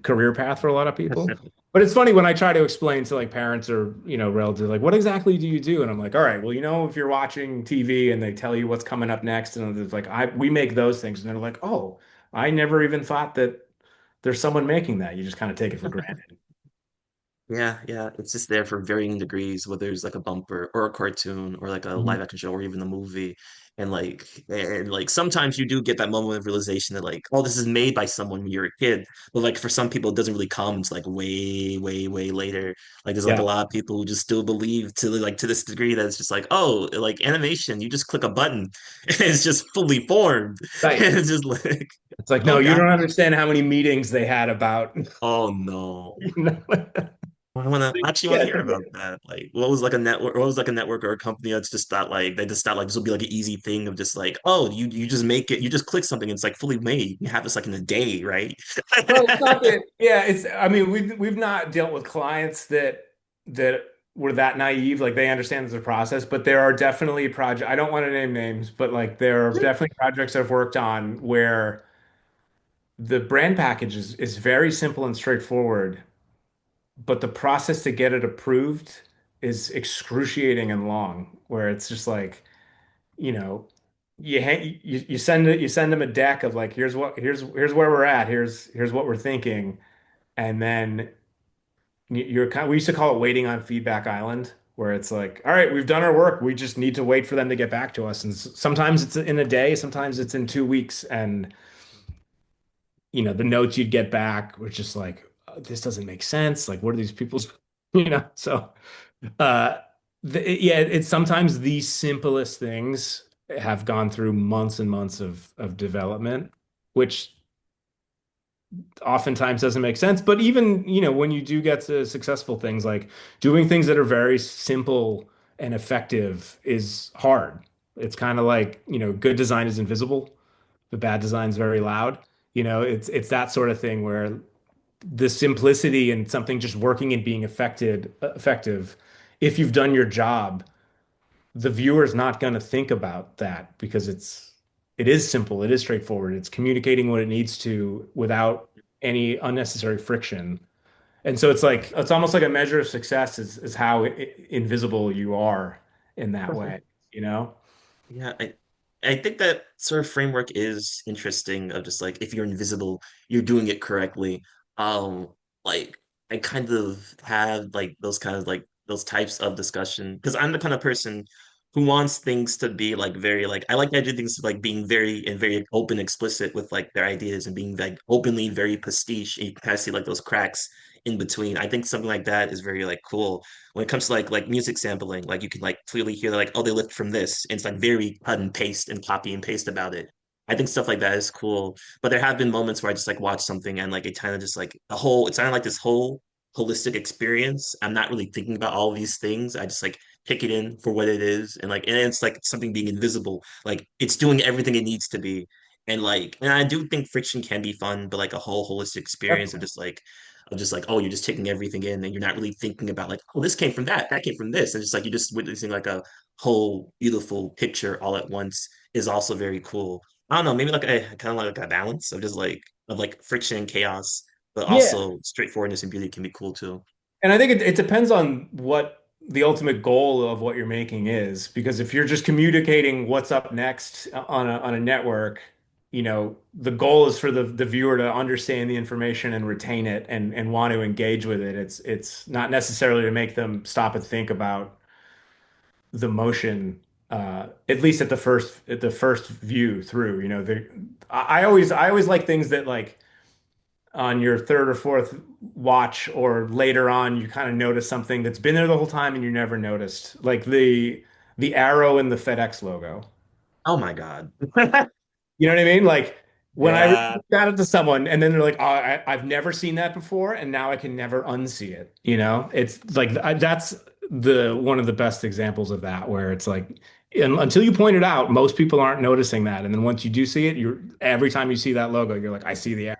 career path for a lot of people. But it's funny when I try to explain to like parents or relatives like what exactly do you do? And I'm like, all right, well, if you're watching TV and they tell you what's coming up next, and it's like we make those things, and they're like, oh, I never even thought that there's someone making that. You just kind of take it for granted. Yeah, yeah, it's just there for varying degrees, whether it's like a bumper or a cartoon or like a live Mhm. action show or even a movie. And like sometimes you do get that moment of realization that like, oh, this is made by someone when you're a kid. But like for some people it doesn't really come until like way, way, way later. Like there's like a Yeah, lot of people who just still believe to like to this degree that it's just like, oh, like animation, you just click a button and it's just fully formed. right. And it's just like, It's like, no, oh you God, don't understand how many meetings they had about, oh no. you know. I actually want to Yeah, hear about that. Like, what was like a network or a company that's just thought like they just thought like this will be like an easy thing of just like, oh, you just make it, you just click something, and it's like fully made. You have this like in a day, right? well, it's not that. Yeah, it's. I mean, we've not dealt with clients that were that naive. Like they understand there's a process, but there are definitely projects. I don't want to name names, but like there are definitely projects I've worked on where the brand package is very simple and straightforward, but the process to get it approved is excruciating and long. Where it's just like you know, you send them a deck of like, here's where we're at, here's what we're thinking, and then you're kind we used to call it waiting on feedback island, where it's like, all right, we've done our work, we just need to wait for them to get back to us, and sometimes it's in a day, sometimes it's in 2 weeks, and the notes you'd get back were just like, this doesn't make sense. Like, what are these people's, So, uh, yeah, it's sometimes the simplest things have gone through months and months of development, which oftentimes doesn't make sense. But even, when you do get to successful things, like doing things that are very simple and effective is hard. It's kind of like, good design is invisible, but bad design is very loud. It's that sort of thing where the simplicity and something just working and being effective, if you've done your job, the viewer's not going to think about that because it is simple, it is straightforward, it's communicating what it needs to without any unnecessary friction. And so it's like it's almost like a measure of success is how invisible you are in that way, you know? Yeah, I think that sort of framework is interesting of just like if you're invisible, you're doing it correctly. Um, like I kind of have like those kind of like those types of discussion because I'm the kind of person who wants things to be like very like I like to do things like being very open, explicit with like their ideas and being like openly very pastiche. And you can kind of see like those cracks in between. I think something like that is very like cool when it comes to like music sampling, like you can like clearly hear like, oh, they lift from this. And it's like very cut and paste and copy and paste about it. I think stuff like that is cool. But there have been moments where I just like watch something and like it kind of just like a whole, it's kind of like this whole holistic experience. I'm not really thinking about all of these things. I just like pick it in for what it is. And it's like something being invisible. Like it's doing everything it needs to be. And I do think friction can be fun, but like a whole holistic experience Definitely. of just like, oh, you're just taking everything in and you're not really thinking about like, oh, this came from that came from this. And just like you're just witnessing like a whole beautiful picture all at once is also very cool. I don't know, maybe like a kind of like a balance of just like friction and chaos, but Yeah. also straightforwardness and beauty can be cool too. And I think it depends on what the ultimate goal of what you're making is, because if you're just communicating what's up next on a network, the goal is for the viewer to understand the information and retain it and want to engage with it. It's not necessarily to make them stop and think about the motion, at least at the first view through. I always like things that like on your third or fourth watch or later on, you kind of notice something that's been there the whole time and you never noticed, like the arrow in the FedEx logo. Oh my God. You know what I mean? Like when I Yeah. got it to someone and then they're like, "Oh, I've never seen that before, and now I can never unsee it." It's like that's the one of the best examples of that, where it's like, until you point it out, most people aren't noticing that, and then once you do see it, you're every time you see that logo, you're like, "I see the arrow."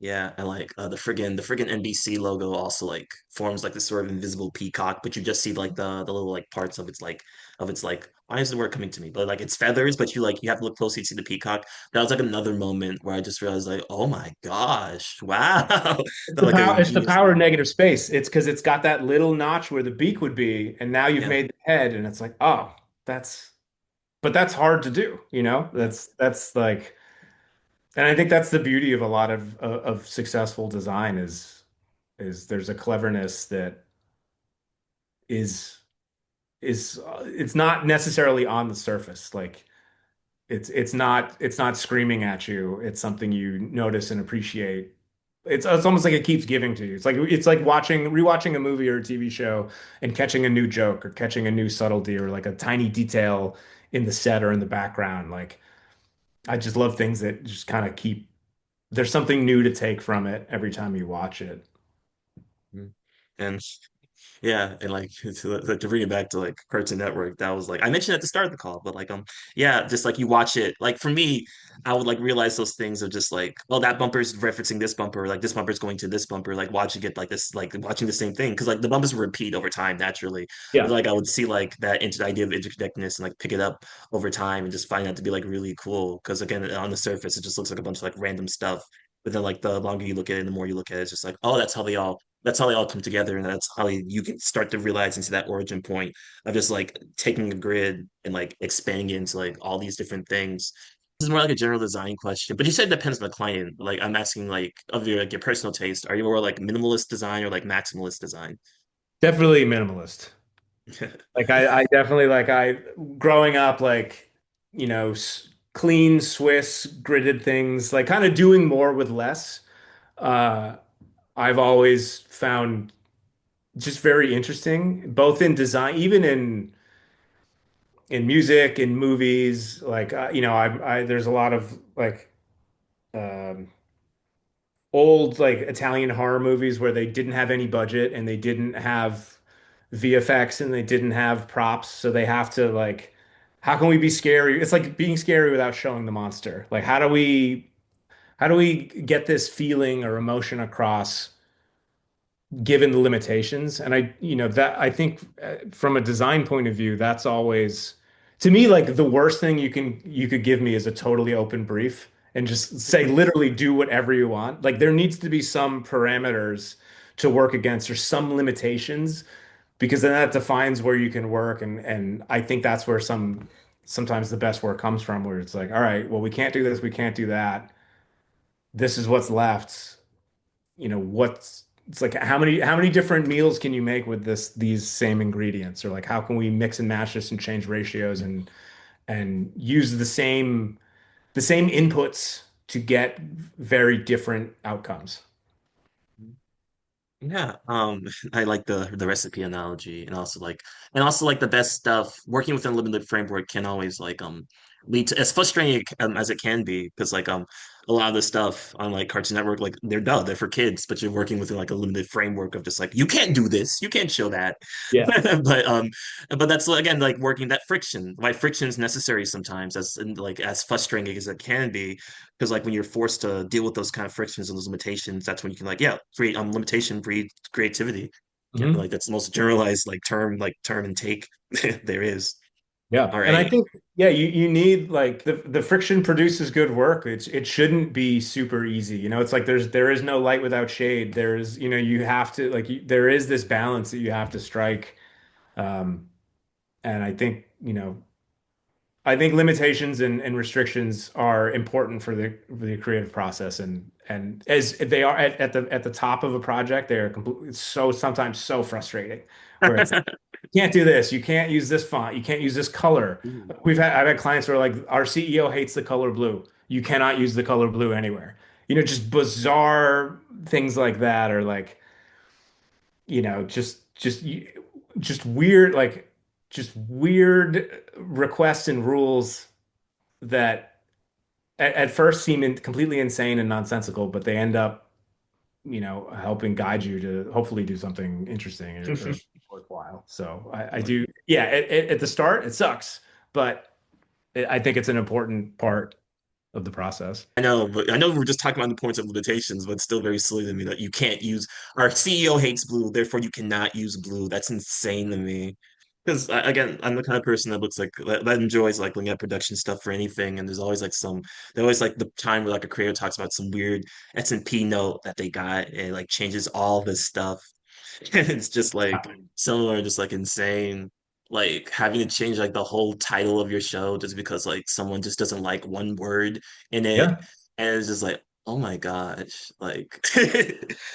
Yeah, and like the friggin' NBC logo also like forms like this sort of invisible peacock, but you just see like the little like parts of its like why is the word coming to me? But like it's feathers, but you have to look closely to see the peacock. That was like another moment where I just realized like, oh my gosh, wow. That's like a It's the genius power of moment. negative space. It's because it's got that little notch where the beak would be, and now you've Yeah, made the head, and it's like, oh, but that's hard to do, yeah. That's like, and I think that's the beauty of a lot of successful design is there's a cleverness that is it's not necessarily on the surface. Like it's not screaming at you. It's something you notice and appreciate. It's almost like it keeps giving to you. It's like rewatching a movie or a TV show and catching a new joke or catching a new subtlety or like a tiny detail in the set or in the background. Like I just love things that just kind of there's something new to take from it every time you watch it. Mhm. And yeah, and like to bring it back to like Cartoon Network, that was like I mentioned at the start of the call, but like yeah, just like you watch it. Like for me, I would like realize those things of just like, well, that bumper's referencing this bumper, like this bumper's going to this bumper, like watching it like this, like watching the same thing. Cause like the bumpers repeat over time naturally. But Yeah. like I would see like that inter idea of interconnectedness and like pick it up over time and just find that to be like really cool. Cause again, on the surface, it just looks like a bunch of like random stuff. But then like the longer you look at it, the more you look at it, it's just like, oh, that's how they all that's how they all come together, and that's how you can start to realize into that origin point of just like taking a grid and like expanding it into like all these different things. This is more like a general design question, but you said it depends on the client. Like I'm asking like of your like your personal taste, are you more like minimalist design or like maximalist design? Definitely minimalist. Like I definitely like I growing up like clean Swiss gridded things, like kind of doing more with less. Uh, I've always found just very interesting, both in design, even in music, in movies. Like I there's a lot of like um, old like Italian horror movies where they didn't have any budget and they didn't have VFX and they didn't have props, so they have to like, how can we be scary? It's like being scary without showing the monster. Like how do we get this feeling or emotion across given the limitations? And that I think from a design point of view, that's always to me like the worst thing you could give me is a totally open brief and just say literally do whatever you want. Like there needs to be some parameters to work against or some limitations because then that defines where you can work and I think that's where sometimes the best work comes from where it's like, all right, well we can't do this, we can't do that. This is what's left. What's it's like how many different meals can you make with these same ingredients or like how can we mix and match this and change ratios and use the same inputs to get very different outcomes. Yeah, I like the recipe analogy, and also like the best stuff. Working within a limited framework can always like lead to as frustrating as it can be because like a lot of the stuff on like Cartoon Network like they're for kids, but you're working within like a limited framework of just like you can't do this, you can't show that, Yeah. but but that's again like working that friction. Why friction is necessary sometimes, as and like as frustrating as it can be because like when you're forced to deal with those kind of frictions and those limitations, that's when you can like yeah create limitation breed creativity. Yeah, Hmm. like that's the most generalized like term and take there is. Yeah. All And I right. think, yeah, you need like the friction produces good work. It shouldn't be super easy. It's like there is no light without shade. You have to like there is this balance that you have to strike. Um, and I think limitations and restrictions are important for the creative process and as they are at the top of a project, they are completely so sometimes so frustrating where it's like, you can't do this, you can't use this font, you can't use this color. Ooh. I've had clients who are like, our CEO hates the color blue. You cannot use the color blue anywhere. Just bizarre things like that, or like, just weird, like just weird requests and rules that at first seem completely insane and nonsensical, but they end up, helping guide you to hopefully do something interesting or worthwhile. So I do, yeah, at the start, it sucks, but I think it's an important part of the process. I know, but I know we're just talking about the points of limitations, but it's still very silly to me that you can't use our CEO hates blue, therefore you cannot use blue. That's insane to me. Because again, I'm the kind of person that looks like that enjoys like looking at production stuff for anything, and there's always like the time where like a creator talks about some weird S&P note that they got and like changes all this stuff. And it's just like some of them are just like insane. Like having to change like the whole title of your show just because like someone just doesn't like one word in it. Yeah. And it's just like, oh my gosh. Like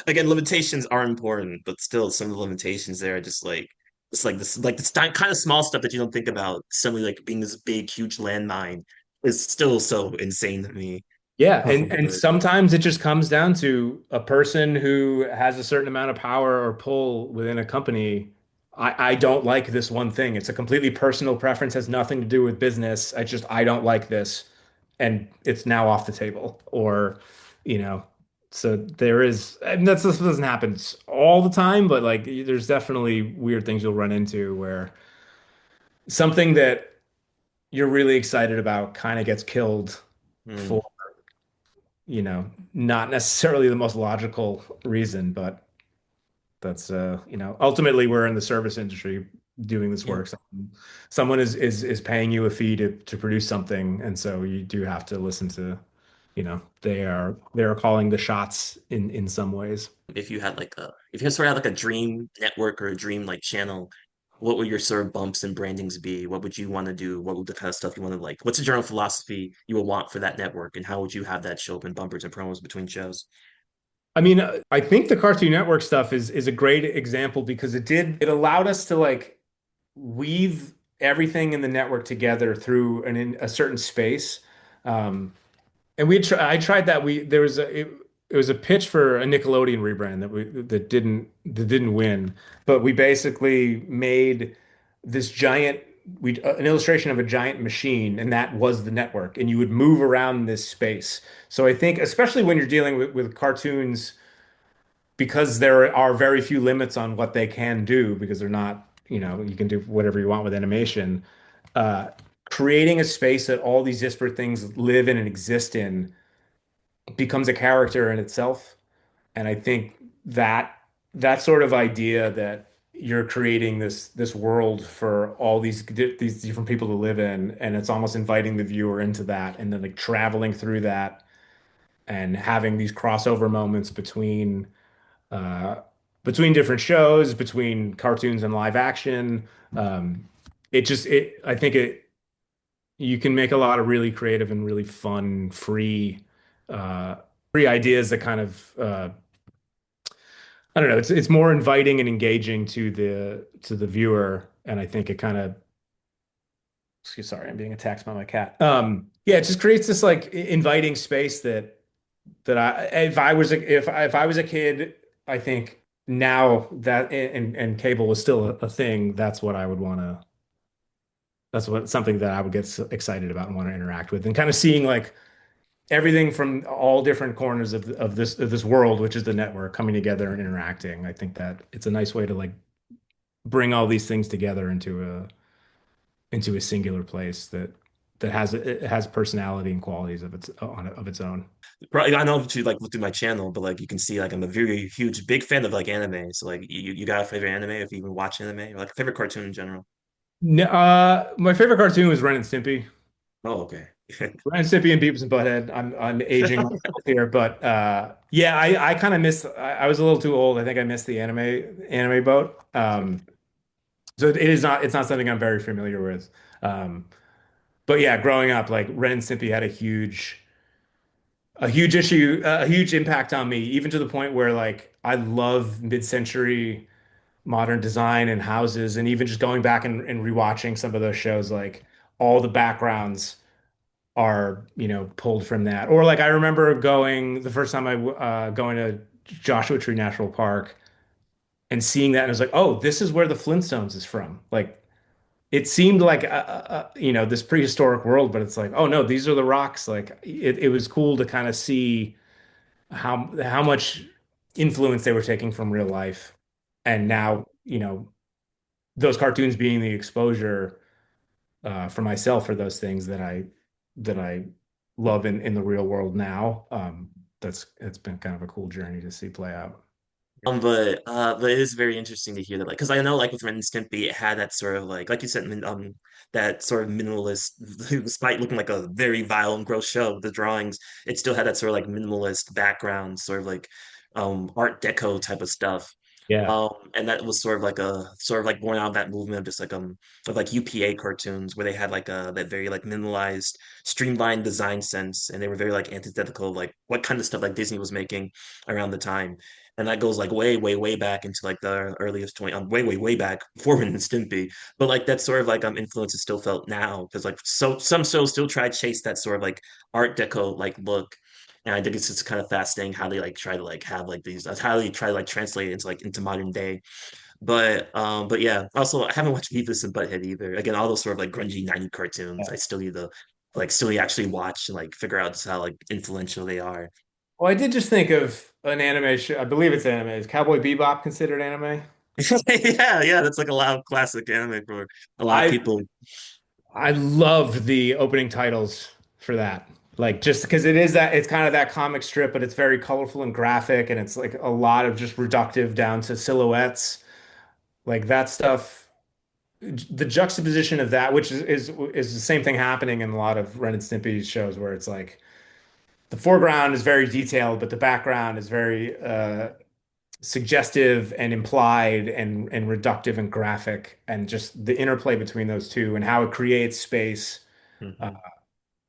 again, limitations are important, but still some of the limitations there are just like it's kind of small stuff that you don't think about. Suddenly like being this big, huge landmine is still so insane to me. Yeah, Oh, and but sometimes it just comes down to a person who has a certain amount of power or pull within a company. I don't like this one thing. It's a completely personal preference, has nothing to do with business. I don't like this, and it's now off the table. Or, you know, so there is, and this doesn't happen all the time, but like there's definitely weird things you'll run into where something that you're really excited about kind of gets killed hmm. for not necessarily the most logical reason, but that's ultimately we're in the service industry doing this Yeah. work. Someone is paying you a fee to produce something, and so you do have to listen to. They are calling the shots in some ways. If you had like a if you sort of had like a dream network or a dream like channel, what would your sort of bumps and brandings be? What would you want to do? What would the kind of stuff you want to like? What's the general philosophy you would want for that network, and how would you have that show up in bumpers and promos between shows? I mean, I think the Cartoon Network stuff is a great example because it allowed us to like weave everything in the network together through in a certain space. Um, And I tried that. It was a pitch for a Nickelodeon rebrand that didn't win, but we basically made this giant an illustration of a giant machine, and that was the network, and you would move around this space. So I think, especially when you're dealing with cartoons, because there are very few limits on what they can do, because they're not, you can do whatever you want with animation. Uh, Creating a space that all these disparate things live in and exist in becomes a character in itself. And I think that sort of idea that you're creating this world for all these different people to live in, and it's almost inviting the viewer into that, and then like traveling through that and having these crossover moments uh, between different shows, between cartoons and live action. I think you can make a lot of really creative and really fun, uh, free ideas that kind of I don't know. It's more inviting and engaging to the viewer, and I think it kind of. Sorry, I'm being attacked by my cat. Yeah, it just creates this like inviting space that if I was a kid, I think now that and cable is still a thing. That's what I would want to. That's what something that I would get excited about and want to interact with, and kind of seeing like everything from all different corners of this world, which is the network, coming together and interacting. I think that it's a nice way to like bring all these things together into a singular place that has personality and qualities of its own. Probably, I know if you like look through my channel, but like you can see like I'm a very huge big fan of like anime. So like you got a favorite anime if you even watch anime or like a favorite cartoon in general. My favorite cartoon was Ren and Stimpy. Oh, okay. Ren and Stimpy and Beavis and Butthead. I'm aging myself here, but yeah, I kind of miss. I was a little too old. I think I missed the anime boat. So it's not something I'm very familiar with. Um, but yeah, growing up, like Ren and Stimpy had a huge impact on me, even to the point where like I love mid-century modern design and houses, and even just going back and rewatching some of those shows, like all the backgrounds are, pulled from that. Or like I remember going the first time going to Joshua Tree National Park and seeing that, and I was like, oh, this is where the Flintstones is from. Like it seemed like this prehistoric world, but it's like, oh no, these are the rocks. Like it was cool to kind of see how much influence they were taking from real life, and now those cartoons being the exposure for myself for those things that I love in the real world now. It's been kind of a cool journey to see play out. But it is very interesting to hear that, like, because I know, like, with Ren and Stimpy, it had that sort of like you said, that sort of minimalist, despite looking like a very vile and gross show, the drawings, it still had that sort of like minimalist background, sort of like, Art Deco type of stuff. Yeah. And that was sort of like born out of that movement of just like of like UPA cartoons where they had like that very like minimalized, streamlined design sense, and they were very like antithetical, like what kind of stuff like Disney was making around the time. And that goes like way, way, way back into like the earliest 20, way, way, way back before Ren and Stimpy. But like that sort of like influence is still felt now because like some shows still try to chase that sort of like Art Deco like look. And I think it's just kind of fascinating how they like try to like have like these how they try to like translate it into like into modern day. But yeah, also I haven't watched Beavis and Butthead either. Again, all those sort of like grungy 90 cartoons, I still need to like still actually watch and like figure out just how like influential they are. Well, I did just think of an anime show. I believe it's anime. Is Cowboy Bebop considered anime? Yeah, yeah, that's like a loud classic anime for a lot of I people. I love the opening titles for that. Like just because it's kind of that comic strip, but it's very colorful and graphic, and it's like a lot of just reductive down to silhouettes. Like that stuff, the juxtaposition of that, which is the same thing happening in a lot of Ren and Stimpy shows, where it's like the foreground is very detailed, but the background is very suggestive and implied and reductive and graphic, and just the interplay between those two and how it creates space. Uh, Mhm.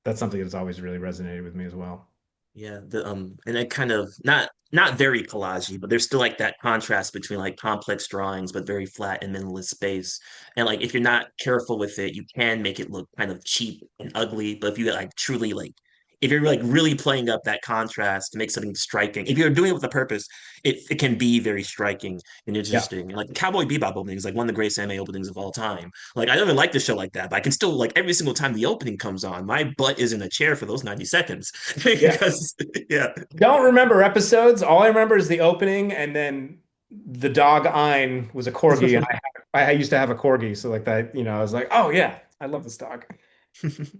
that's something that's always really resonated with me as well. Yeah, the and it kind of not very collagey, but there's still like that contrast between like complex drawings but very flat and minimalist space. And like if you're not careful with it, you can make it look kind of cheap and ugly. But if you like truly like if you're like really playing up that contrast to make something striking, if you're doing it with a purpose, it can be very striking and Yeah. interesting. And like Cowboy Bebop opening is like one of the greatest anime openings of all time. Like I don't even like the show like that, but I can still like every single time the opening comes on, my butt is in a chair for those 90 seconds. Yeah. Because yeah. Don't remember episodes. All I remember is the opening, and then the dog Ein was a corgi, and I used to have a corgi, so like that, I was like, oh yeah, I love this dog.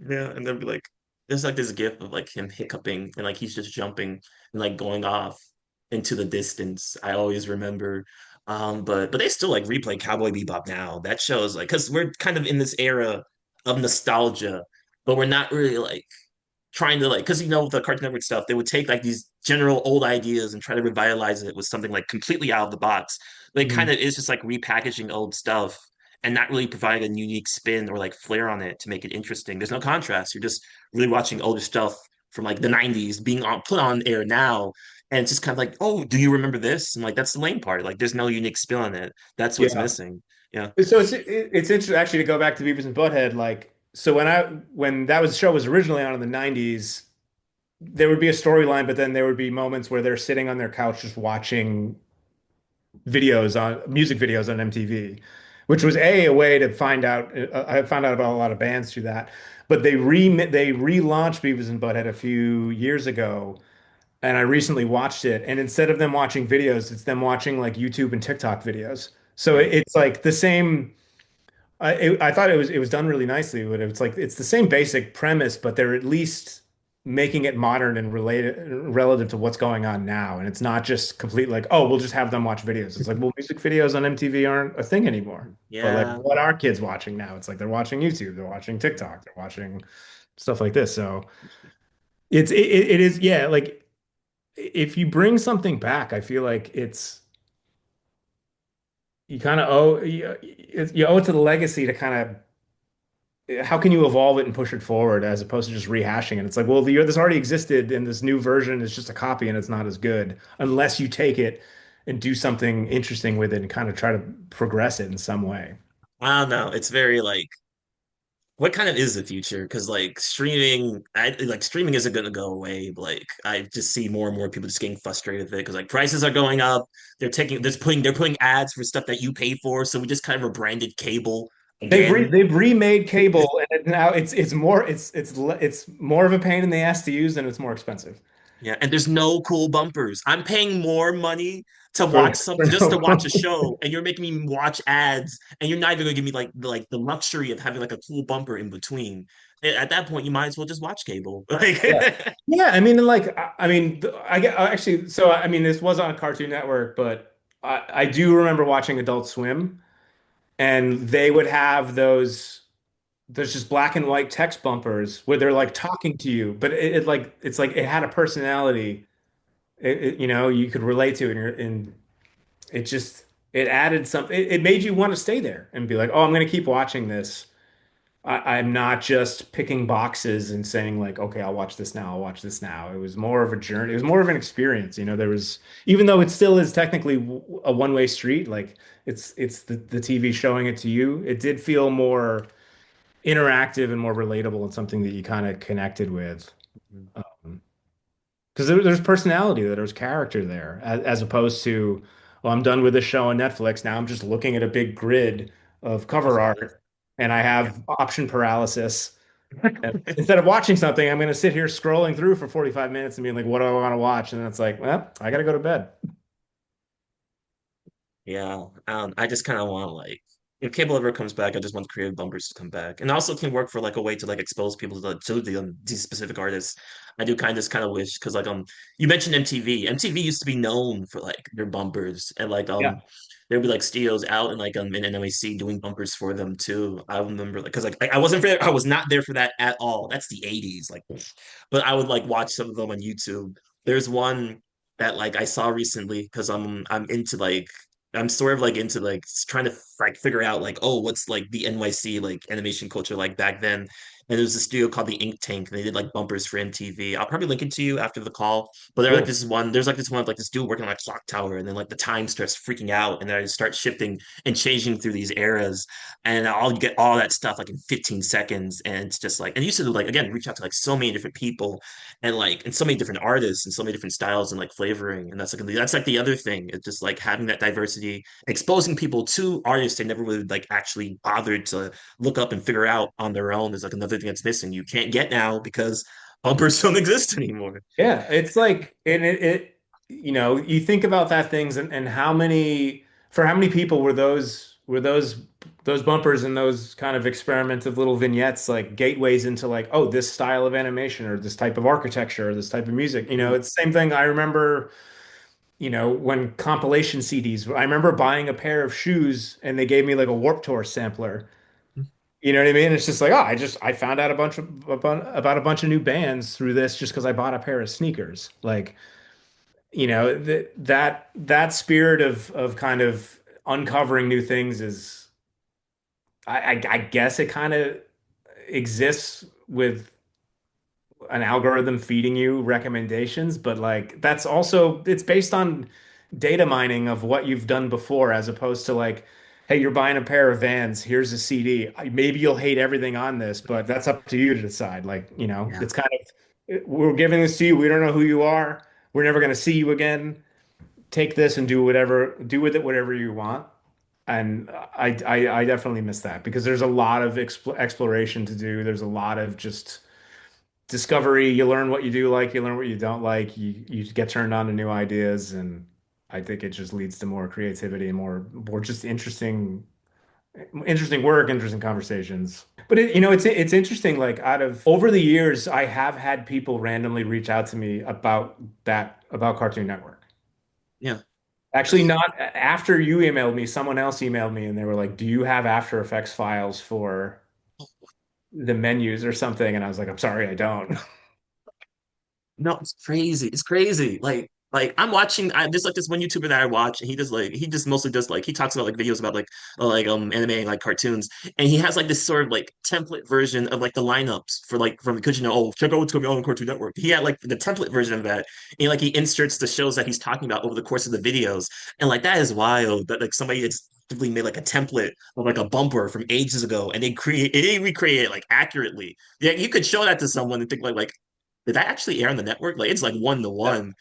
Yeah, and then be like there's like this gif of like him hiccuping and like he's just jumping and like going off into the distance. I always remember. But they still like replay Cowboy Bebop now. That shows like because we're kind of in this era of nostalgia, but we're not really like trying to like because with the Cartoon Network stuff, they would take like these general old ideas and try to revitalize it with something like completely out of the box. But it kind Mhm. of is just like repackaging old stuff and not really providing a unique spin or like flair on it to make it interesting. There's no contrast. You're just really watching older stuff from like the 90s being on put on air now. And it's just kind of like, oh, do you remember this? And like that's the lame part. Like there's no unique spin on it. That's what's Yeah. missing. Yeah. So it's interesting actually to go back to Beavis and Butthead. Like, so when that show was originally on in the '90s, there would be a storyline, but then there would be moments where they're sitting on their couch just watching music videos on MTV, which was a way to find out. I found out about a lot of bands through that. But they relaunched Beavis and Butthead a few years ago, and I recently watched it. And instead of them watching videos, it's them watching like YouTube and TikTok videos. So Yeah. it's like the same. I thought it was done really nicely, but it's like it's the same basic premise, but they're at least making it modern and related relative to what's going on now. And it's not just complete like, oh, we'll just have them watch videos. It's like, well, music videos on MTV aren't a thing anymore. But like, Yeah. what are kids watching now? It's like they're watching YouTube, they're watching TikTok, they're watching stuff like this. So it is, yeah, like if you bring something back, I feel like you kind of you owe it to the legacy to kind of how can you evolve it and push it forward as opposed to just rehashing it? It's like, well, this already existed and this new version is just a copy and it's not as good unless you take it and do something interesting with it and kind of try to progress it in some way. I don't know. It's very like what kind of is the future? Because like streaming isn't gonna go away. But like I just see more and more people just getting frustrated with it because like prices are going up. They're putting ads for stuff that you pay for. So we just kind of rebranded cable again. They've remade cable and now it's more it's more of a pain in the ass to use and it's more expensive Yeah, and there's no cool bumpers. I'm paying more money to for watch for something just to watch a show, and you're making me watch ads, and you're not even gonna give me like the luxury of having like a cool bumper in between. At that point, you might as well just watch cable. Yeah. Like, Yeah, I mean, like, I mean, I get actually. So, I mean, this was on Cartoon Network, but I do remember watching Adult Swim, and they would have there's just black and white text bumpers where they're like talking to you, but it's like it had a personality. You could relate to it, and it just it added something. It made you want to stay there and be like, oh, I'm going to keep watching this. I'm not just picking boxes and saying like, okay, I'll watch this now, I'll watch this now. It was more of a journey. It was more of an experience. There was, even though it still is technically a one-way street, like it's the TV showing it to you. It did feel more interactive and more relatable and something that you kind of connected with. Because there's personality there, there's character there, as opposed to, well, I'm done with this show on Netflix. Now I'm just looking at a big grid of cover art and I have option paralysis. And instead of watching something, I'm going to sit here scrolling through for 45 minutes and being like, what do I want to watch? And then it's like, well, I got to go to bed. yeah, I just kind of want to like if cable ever comes back, I just want creative bumpers to come back, and also can work for like a way to like expose people to these specific artists. I do kind of wish because like you mentioned MTV. MTV used to be known for like their bumpers and like Yeah. there'd be like studios out and like in NYC doing bumpers for them too. I remember like because like I wasn't there, I was not there for that at all. That's the 80s, like, but I would like watch some of them on YouTube. There's one that like I saw recently because I'm into like I'm sort of like into like trying to like figure out like, oh, what's like the NYC like animation culture like back then. And there's a studio called the Ink Tank, and they did like bumpers for MTV. I'll probably link it to you after the call. But Cool. there's like this one of like this dude working on a clock tower, and then like the time starts freaking out, and then I start shifting and changing through these eras, and I'll get all that stuff like in 15 seconds, and it's just like, and you used to like again reach out to like so many different people, and so many different artists and so many different styles and like flavoring, and that's like the other thing. It's just like having that diversity, exposing people to artists they never really like actually bothered to look up and figure out on their own is like another thing that's missing. You can't get now because bumpers don't exist anymore. Yeah, it's like you think about that things and how many for how many people were those bumpers and those kind of experimental little vignettes like gateways into like, oh, this style of animation or this type of architecture or this type of music. It's the same thing I remember, when compilation CDs, I remember buying a pair of shoes and they gave me like a Warped Tour sampler. You know what I mean? It's just like, oh, I found out about a bunch of new bands through this just because I bought a pair of sneakers. Like, that spirit of kind of uncovering new things is I guess it kind of exists with an algorithm feeding you recommendations, but like that's also it's based on data mining of what you've done before, as opposed to like, hey, you're buying a pair of Vans, here's a CD. Maybe you'll hate everything on this, but that's up to you to decide. Like, Yeah. it's kind of we're giving this to you. We don't know who you are. We're never going to see you again. Take this and do with it whatever you want. And I definitely miss that because there's a lot of exploration to do. There's a lot of just discovery. You learn what you do like, you learn what you don't like. You get turned on to new ideas, and I think it just leads to more creativity and more just interesting work, interesting conversations. But it's interesting. Like out of over the years, I have had people randomly reach out to me about Cartoon Network. Yeah. Actually, not after you emailed me, someone else emailed me and they were like, "Do you have After Effects files for the menus or something?" And I was like, "I'm sorry, I don't." No, it's crazy. It's crazy. Like I'm watching. I There's like this one YouTuber that I watch, and he just mostly does like he talks about like videos about like anime and like cartoons, and he has like this sort of like template version of like the lineups for like from because oh, check out what's going on Cartoon Network. He had like the template version of that, and like he inserts the shows that he's talking about over the course of the videos, and like that is wild. That like somebody that's made like a template of like a bumper from ages ago, and they recreate it like accurately. Yeah, you could show that to someone and think like did that actually air on the network? Like it's like 1 to 1.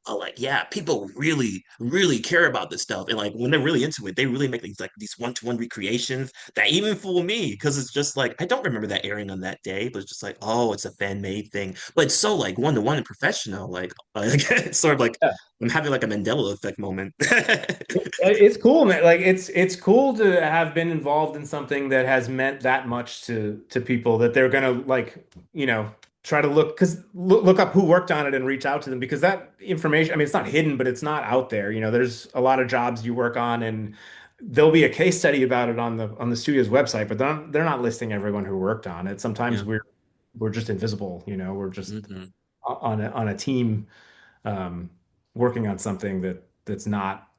Like yeah, people really, really care about this stuff, and like when they're really into it, they really make these 1 to 1 recreations that even fool me because it's just like I don't remember that airing on that day, but it's just like oh, it's a fan made thing, but it's so like 1 to 1 and professional. Like it's sort of like Yeah. I'm having like a Mandela effect moment. It's cool, man. Like it's cool to have been involved in something that has meant that much to people that they're gonna like, try to look up who worked on it and reach out to them because that information, I mean, it's not hidden, but it's not out there. There's a lot of jobs you work on and there'll be a case study about it on the studio's website, but they're not listing everyone who worked on it. Sometimes Yeah. we're just invisible, we're just Hmm. on a team um, working on something that's not,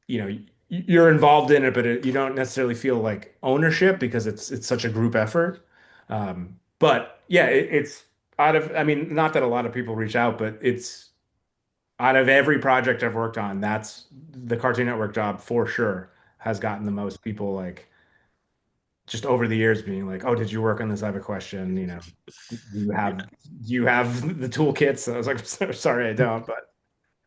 you're involved in it, but you don't necessarily feel like ownership because it's such a group effort. But yeah, it's out of, I mean, not that a lot of people reach out, but it's out of every project I've worked on, that's the Cartoon Network job for sure has gotten the most people like just over the years being like, "Oh, did you work on this? I have a question. Do you Yeah. have do you have the toolkits?" And I was like, "Sorry, I don't." But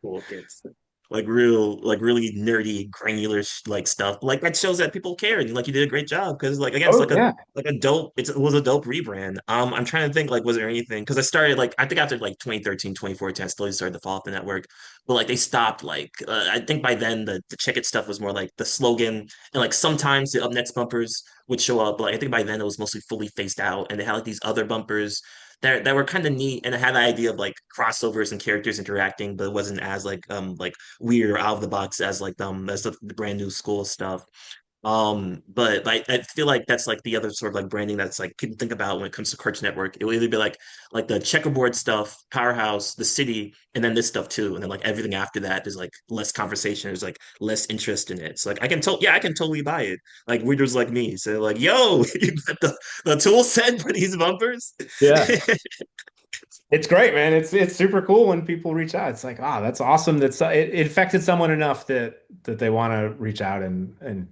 Cool kids. like really nerdy, granular like stuff. Like that shows that people care and like you did a great job because like again, it's Oh yeah. like a dope. It was a dope rebrand. I'm trying to think like was there anything because I started like I think after like 2013, 2014, I slowly started to fall off the network. But like they stopped like I think by then the Check It stuff was more like the slogan and like sometimes the up next bumpers would show up. But like I think by then it was mostly fully phased out and they had like these other bumpers that were kind of neat and it had the idea of like crossovers and characters interacting, but it wasn't as like weird or out of the box as the brand new school stuff. But like I feel like that's like the other sort of like branding that's like people think about when it comes to Cartoon Network. It will either be like the checkerboard stuff, Powerhouse, the city, and then this stuff too. And then like everything after that, there's like less conversation, there's like less interest in it. So like I can totally buy it. Like readers like me. So like, yo, you got the tool set for these bumpers. Yeah. It's great, man. It's super cool when people reach out. It's like, ah, that's awesome. It affected someone enough that they want to reach out and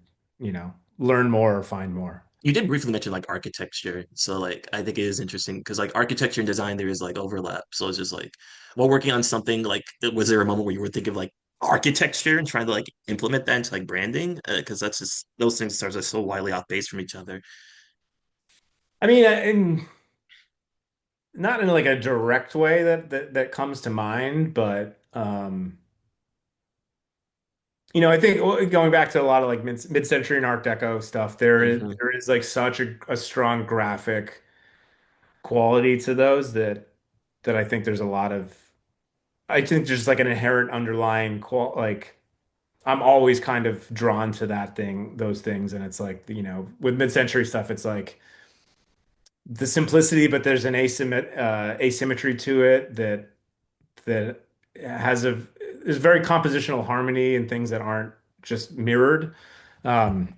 learn more or find more. You did briefly mention like architecture, so like I think it is interesting because like architecture and design there is like overlap. So it's just like while working on something, like was there a moment where you were thinking of like architecture and trying to like implement that into like branding? Because that's just those things are just so widely off base from each other. I mean, not in like a direct way that comes to mind, but I think going back to a lot of like mid-century and Art Deco stuff, Hmm. there is like such a strong graphic quality to those that I think there's a lot of I think there's like an inherent underlying like I'm always kind of drawn to those things, and it's like with mid-century stuff, it's like the simplicity, but there's an asymmetry to it that has a is very compositional harmony and things that aren't just mirrored. Um,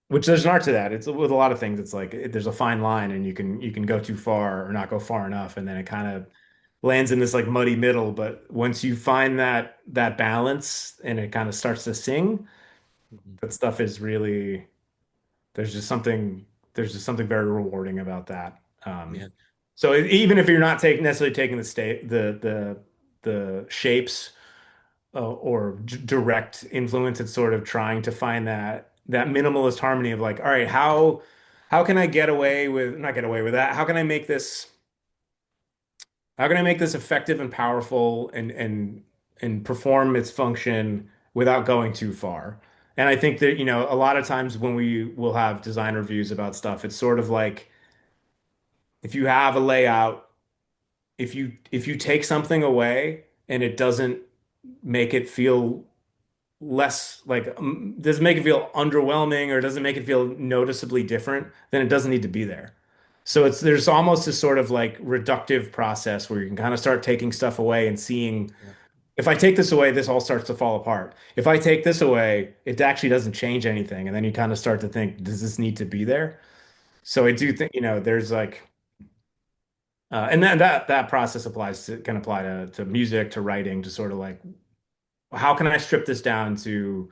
which there's an art to that. It's with a lot of things. It's like there's a fine line, and you can go too far or not go far enough, and then it kind of lands in this like muddy middle. But once you find that balance, and it kind of starts to sing, Hmm. that stuff is really there's just something there's just something very rewarding about that. Yeah. So even if you're not necessarily taking the state the shapes or direct influence, it's sort of trying to find that minimalist harmony of like, all right, how can I get away with not get away with that? How can I make this effective and powerful and perform its function without going too far? And I think that, a lot of times when we will have design reviews about stuff, it's sort of like if you have a layout, if you take something away and it doesn't make it feel less like doesn't make it feel underwhelming or doesn't make it feel noticeably different, then it doesn't need to be there. So there's almost this sort of like reductive process where you can kind of start taking stuff away and seeing Yeah. if I take this away, this all starts to fall apart. If I take this away, it actually doesn't change anything. And then you kind of start to think, does this need to be there? So I do think, there's like and that process can apply to music, to writing, to sort of like how can I strip this down to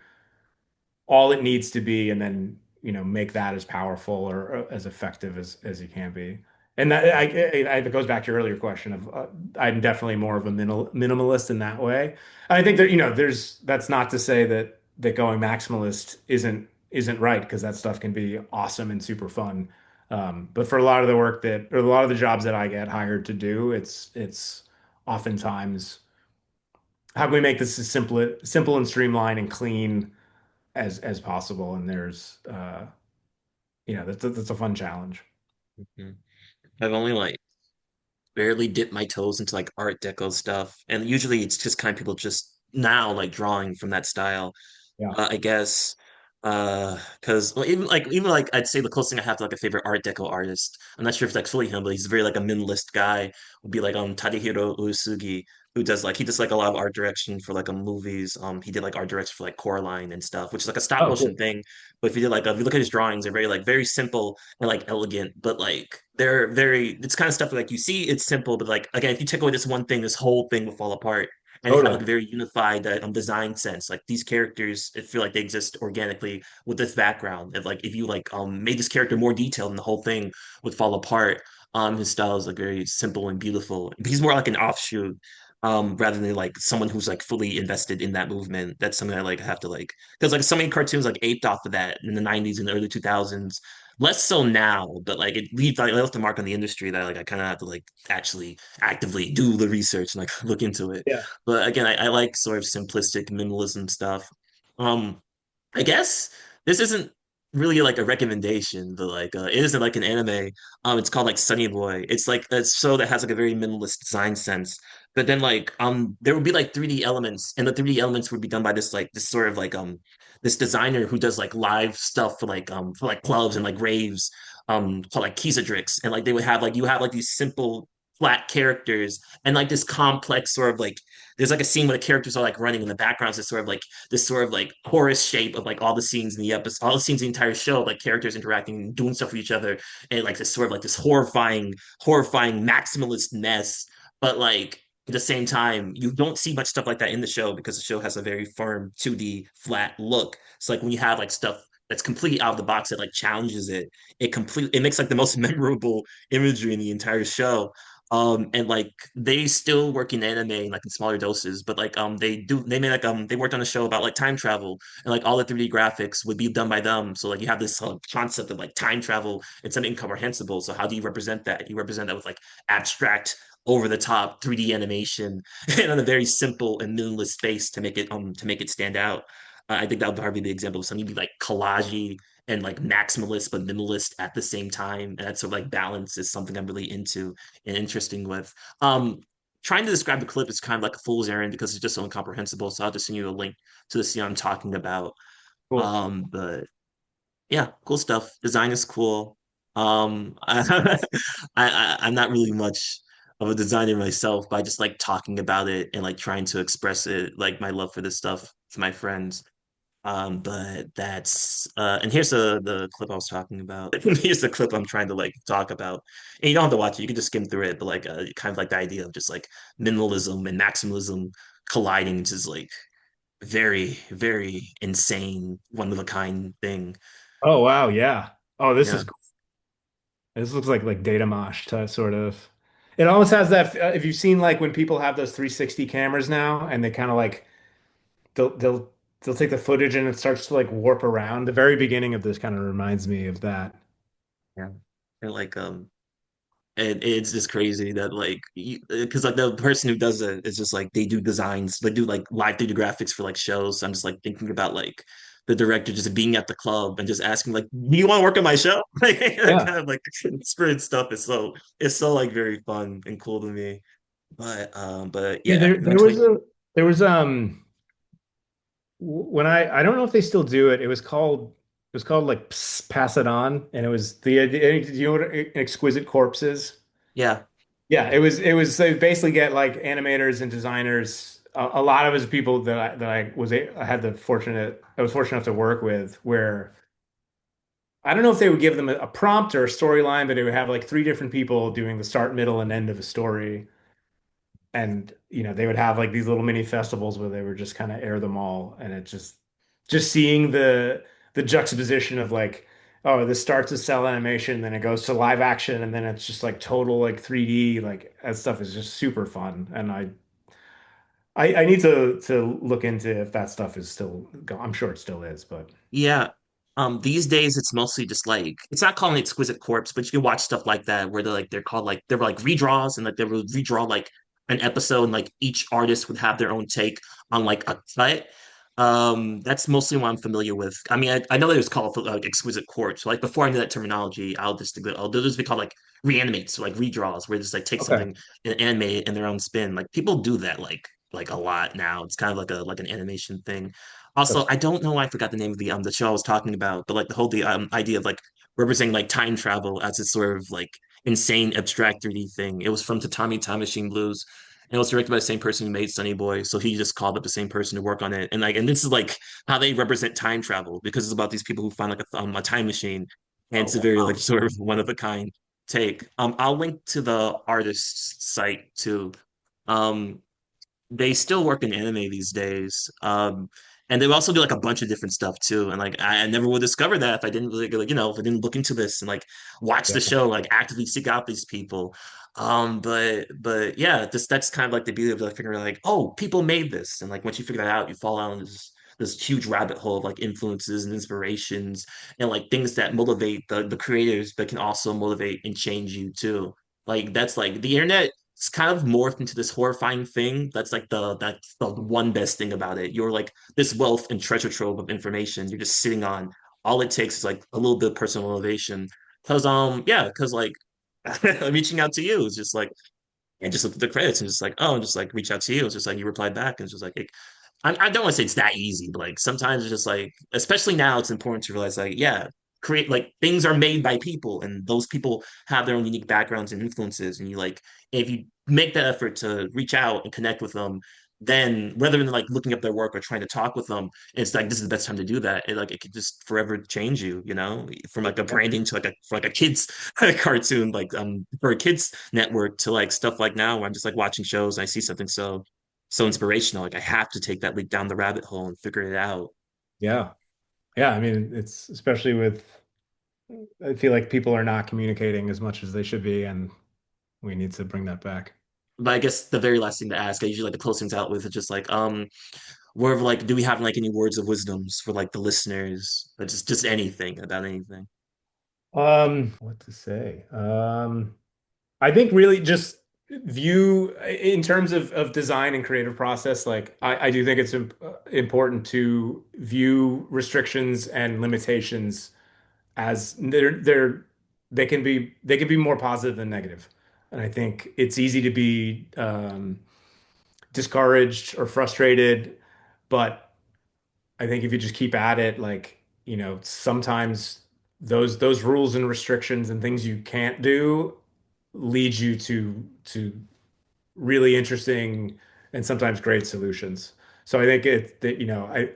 all it needs to be and then make that as powerful or as effective as you can be. And it goes back to your earlier question of I'm definitely more of a minimalist in that way. And I think that there's that's not to say that going maximalist isn't right, because that stuff can be awesome and super fun. But for a lot of the work that or a lot of the jobs that I get hired to do, it's oftentimes how can we make this as simple and streamlined and clean as possible. And there's that's a fun challenge. Mhm. I've only like barely dipped my toes into like Art Deco stuff, and usually it's just kind of people just now like drawing from that style. Yeah. I guess because well, even like I'd say the closest thing I have to like a favorite Art Deco artist. I'm not sure if that's fully him, but he's very like a minimalist guy. Would be like Tadahiro Uesugi, who does like he does like a lot of art direction for like movies. He did like art direction for like Coraline and stuff, which is like a stop Oh, motion cool. thing. But if you did like if you look at his drawings, they're very simple and like elegant, but like they're very it's kind of stuff like you see it's simple, but like again, if you take away this one thing, this whole thing will fall apart and have like Totally. a very unified design sense. Like these characters, I feel like they exist organically with this background. If like if you like made this character more detailed, and the whole thing would fall apart. His style is like very simple and beautiful. He's more like an offshoot. rather than like someone who's like fully invested in that movement. That's something I like have to like because like so many cartoons like aped off of that in the 90s and the early 2000s. Less so now, but like it leaves like left a mark on the industry that like I kind of have to like actually actively do the research and like look into it. Yeah. But again, I like sort of simplistic minimalism stuff. Um, I guess this isn't really like a recommendation, but like it isn't like an anime. It's called like Sunny Boy. It's like a show that has like a very minimalist design sense. But then like there would be like 3D elements, and the 3D elements would be done by this sort of like this designer who does like live stuff for like clubs and like raves called like Kisadrix. And like they would have like you have like these simple flat characters and like this complex sort of like there's like a scene where the characters are like running in the background is sort of like this sort of like chorus shape of like all the scenes in the episode, all the scenes in the entire show, like characters interacting and doing stuff with each other, and like this sort of like this horrifying maximalist mess. But like at the same time, you don't see much stuff like that in the show because the show has a very firm 2D flat look. So like when you have like stuff that's completely out of the box that like challenges it, it makes like the most memorable imagery in the entire show. And like they still work in anime like in smaller doses, but like they made like they worked on a show about like time travel and like all the 3D graphics would be done by them. So like you have this concept of like time travel and something incomprehensible. So how do you represent that? You represent that with like abstract over the top 3D animation and on a very simple and minimalist space to make it stand out. I think that would probably be the example of something be like collagey and like maximalist but minimalist at the same time. And that sort of like balance is something I'm really into and interesting with. Trying to describe the clip is kind of like a fool's errand because it's just so incomprehensible. So I'll just send you a link to the scene I'm talking about. Cool. But yeah, cool stuff. Design is cool. I, I'm not really much of a designer myself, but I just like talking about it and like trying to express it, like my love for this stuff to my friends. But that's and here's the clip I was talking about. Here's the clip I'm trying to like talk about. And you don't have to watch it, you can just skim through it, but like kind of like the idea of just like minimalism and maximalism colliding into this like very insane, one of a kind thing. Oh wow, yeah. Oh, this Yeah. is this looks like data mosh to sort of. It almost has that. If you've seen like when people have those 360 cameras now, and they kind of like they'll take the footage and it starts to like warp around. The very beginning of this kind of reminds me of that. Yeah. And like and it's just crazy that like because like the person who does it is just like they do designs, they do like live 3D graphics for like shows. So I'm just like thinking about like the director just being at the club and just asking like, "Do you want to work on my show?" Like that Yeah. kind of like spirit stuff is it's so like very fun and cool to me. But Yeah, yeah, eventually, there was when I don't know if they still do it. It was called like Pass It On, and it was do you know what an exquisite corpse is? yeah, Yeah, it was they basically get like animators and designers. A lot of it is people I had the fortunate I was fortunate enough to work with where I don't know if they would give them a prompt or a storyline, but it would have like three different people doing the start, middle, and end of a story. And they would have like these little mini festivals where they would just kind of air them all, and it just seeing the juxtaposition of like, oh, this starts as cell animation, then it goes to live action, and then it's just like total like 3D, like that stuff is just super fun. And I need to look into if that stuff is still I'm sure it still is, but yeah. These days it's mostly just like it's not called an exquisite corpse, but you can watch stuff like that where they're called like they're like redraws and like they would redraw like an episode and like each artist would have their own take on like a cut. That's mostly what I'm familiar with. I mean, I know that it's called like exquisite corpse. So, like before I knew that terminology, I'll those be called like reanimates, so like redraws, where they just like take okay. something and animate it in their own spin. Like people do that like a lot now. It's kind of like an animation thing. That's Also, I don't know why I forgot the name of the show I was talking about, but like the idea of like representing like time travel as this sort of like insane abstract 3D thing. It was from Tatami Time Machine Blues. And it was directed by the same person who made Sunny Boy, so he just called up the same person to work on it. And this is like how they represent time travel because it's about these people who find like a time machine, and oh it's a very wow. like sort of one of a kind take. I'll link to the artist's site too. Um, they still work in anime these days. And they also do like a bunch of different stuff too. And like I never would discover that if I didn't really like, if I didn't look into this and like watch the Yeah. show, like actively seek out these people. But yeah, that's kind of like the beauty of like figuring like, oh, people made this. And like once you figure that out, you fall down this huge rabbit hole of like influences and inspirations and like things that motivate the creators, but can also motivate and change you too. Like that's like the internet. It's kind of morphed into this horrifying thing. That's the one best thing about it. You're like this wealth and treasure trove of information you're just sitting on. All it takes is like a little bit of personal motivation. Cause like reaching out to you is just like and just look at the credits and just like, oh, and just like reach out to you. It's just like you replied back and it's just like I don't want to say it's that easy, but like sometimes it's just like, especially now, it's important to realize like, yeah, create like things are made by people, and those people have their own unique backgrounds and influences, and you like if you make that effort to reach out and connect with them, then rather than like looking up their work or trying to talk with them, it's like this is the best time to do that. It could just forever change you, from like a branding to like a for like a kids cartoon, like for a kids network to like stuff like now where I'm just like watching shows and I see something so inspirational. Like I have to take that leap down the rabbit hole and figure it out. Yeah. Yeah. I mean, it's especially with, I feel like people are not communicating as much as they should be, and we need to bring that back. But I guess the very last thing to ask, I usually like to close things out with is just like, where like, do we have like any words of wisdoms for like the listeners, or just anything about anything? What to say? I think really just view in terms of design and creative process, like I do think it's important to view restrictions and limitations as they can be more positive than negative. And I think it's easy to be discouraged or frustrated, but I think if you just keep at it, like, sometimes those rules and restrictions and things you can't do lead you to really interesting and sometimes great solutions. So I think it that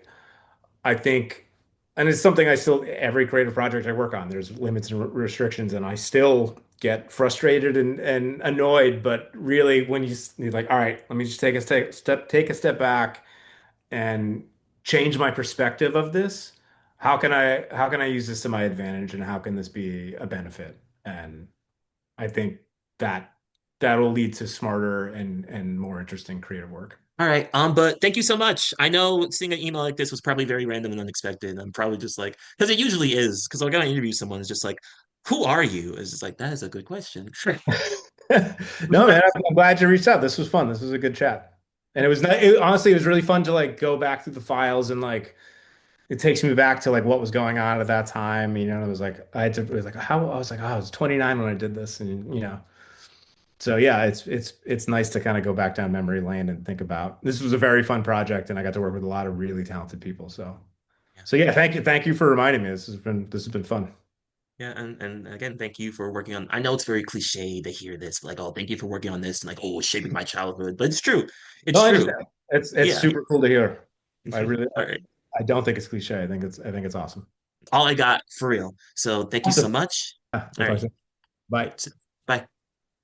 I think, and it's something I still, every creative project I work on, there's limits and restrictions, and I still get frustrated and annoyed. But really, when you're like, all right, let me just take a step back and change my perspective of this. How can I use this to my advantage, and how can this be a benefit? And I think that that'll lead to smarter and more interesting creative work. All right. But thank you so much. I know seeing an email like this was probably very random and unexpected. I'm probably just like, because it usually is, because I'm gonna interview someone, it's just like, who are you? It's just like, that is a good question. No, man, I'm glad you reached out. This was fun. This was a good chat. And it was not, honestly, it was really fun to like go back through the files, and like it takes me back to like what was going on at that time. It was like it was like how I was like, oh, I was 29 when I did this, and so yeah, it's nice to kind of go back down memory lane and think about. This was a very fun project, and I got to work with a lot of really talented people. So yeah, thank you for reminding me. This has been fun. Yeah, and again, thank you for working on. I know it's very cliche to hear this, like, oh, thank you for working on this, and like, oh, it's shaping my childhood. But it's true. No, It's I true. understand. It's Yeah. super cool to hear. I really All right. I don't think it's cliche. I think it's awesome. All I got for real. So thank you so Awesome. much. Yeah, we'll All talk right. soon. Bye.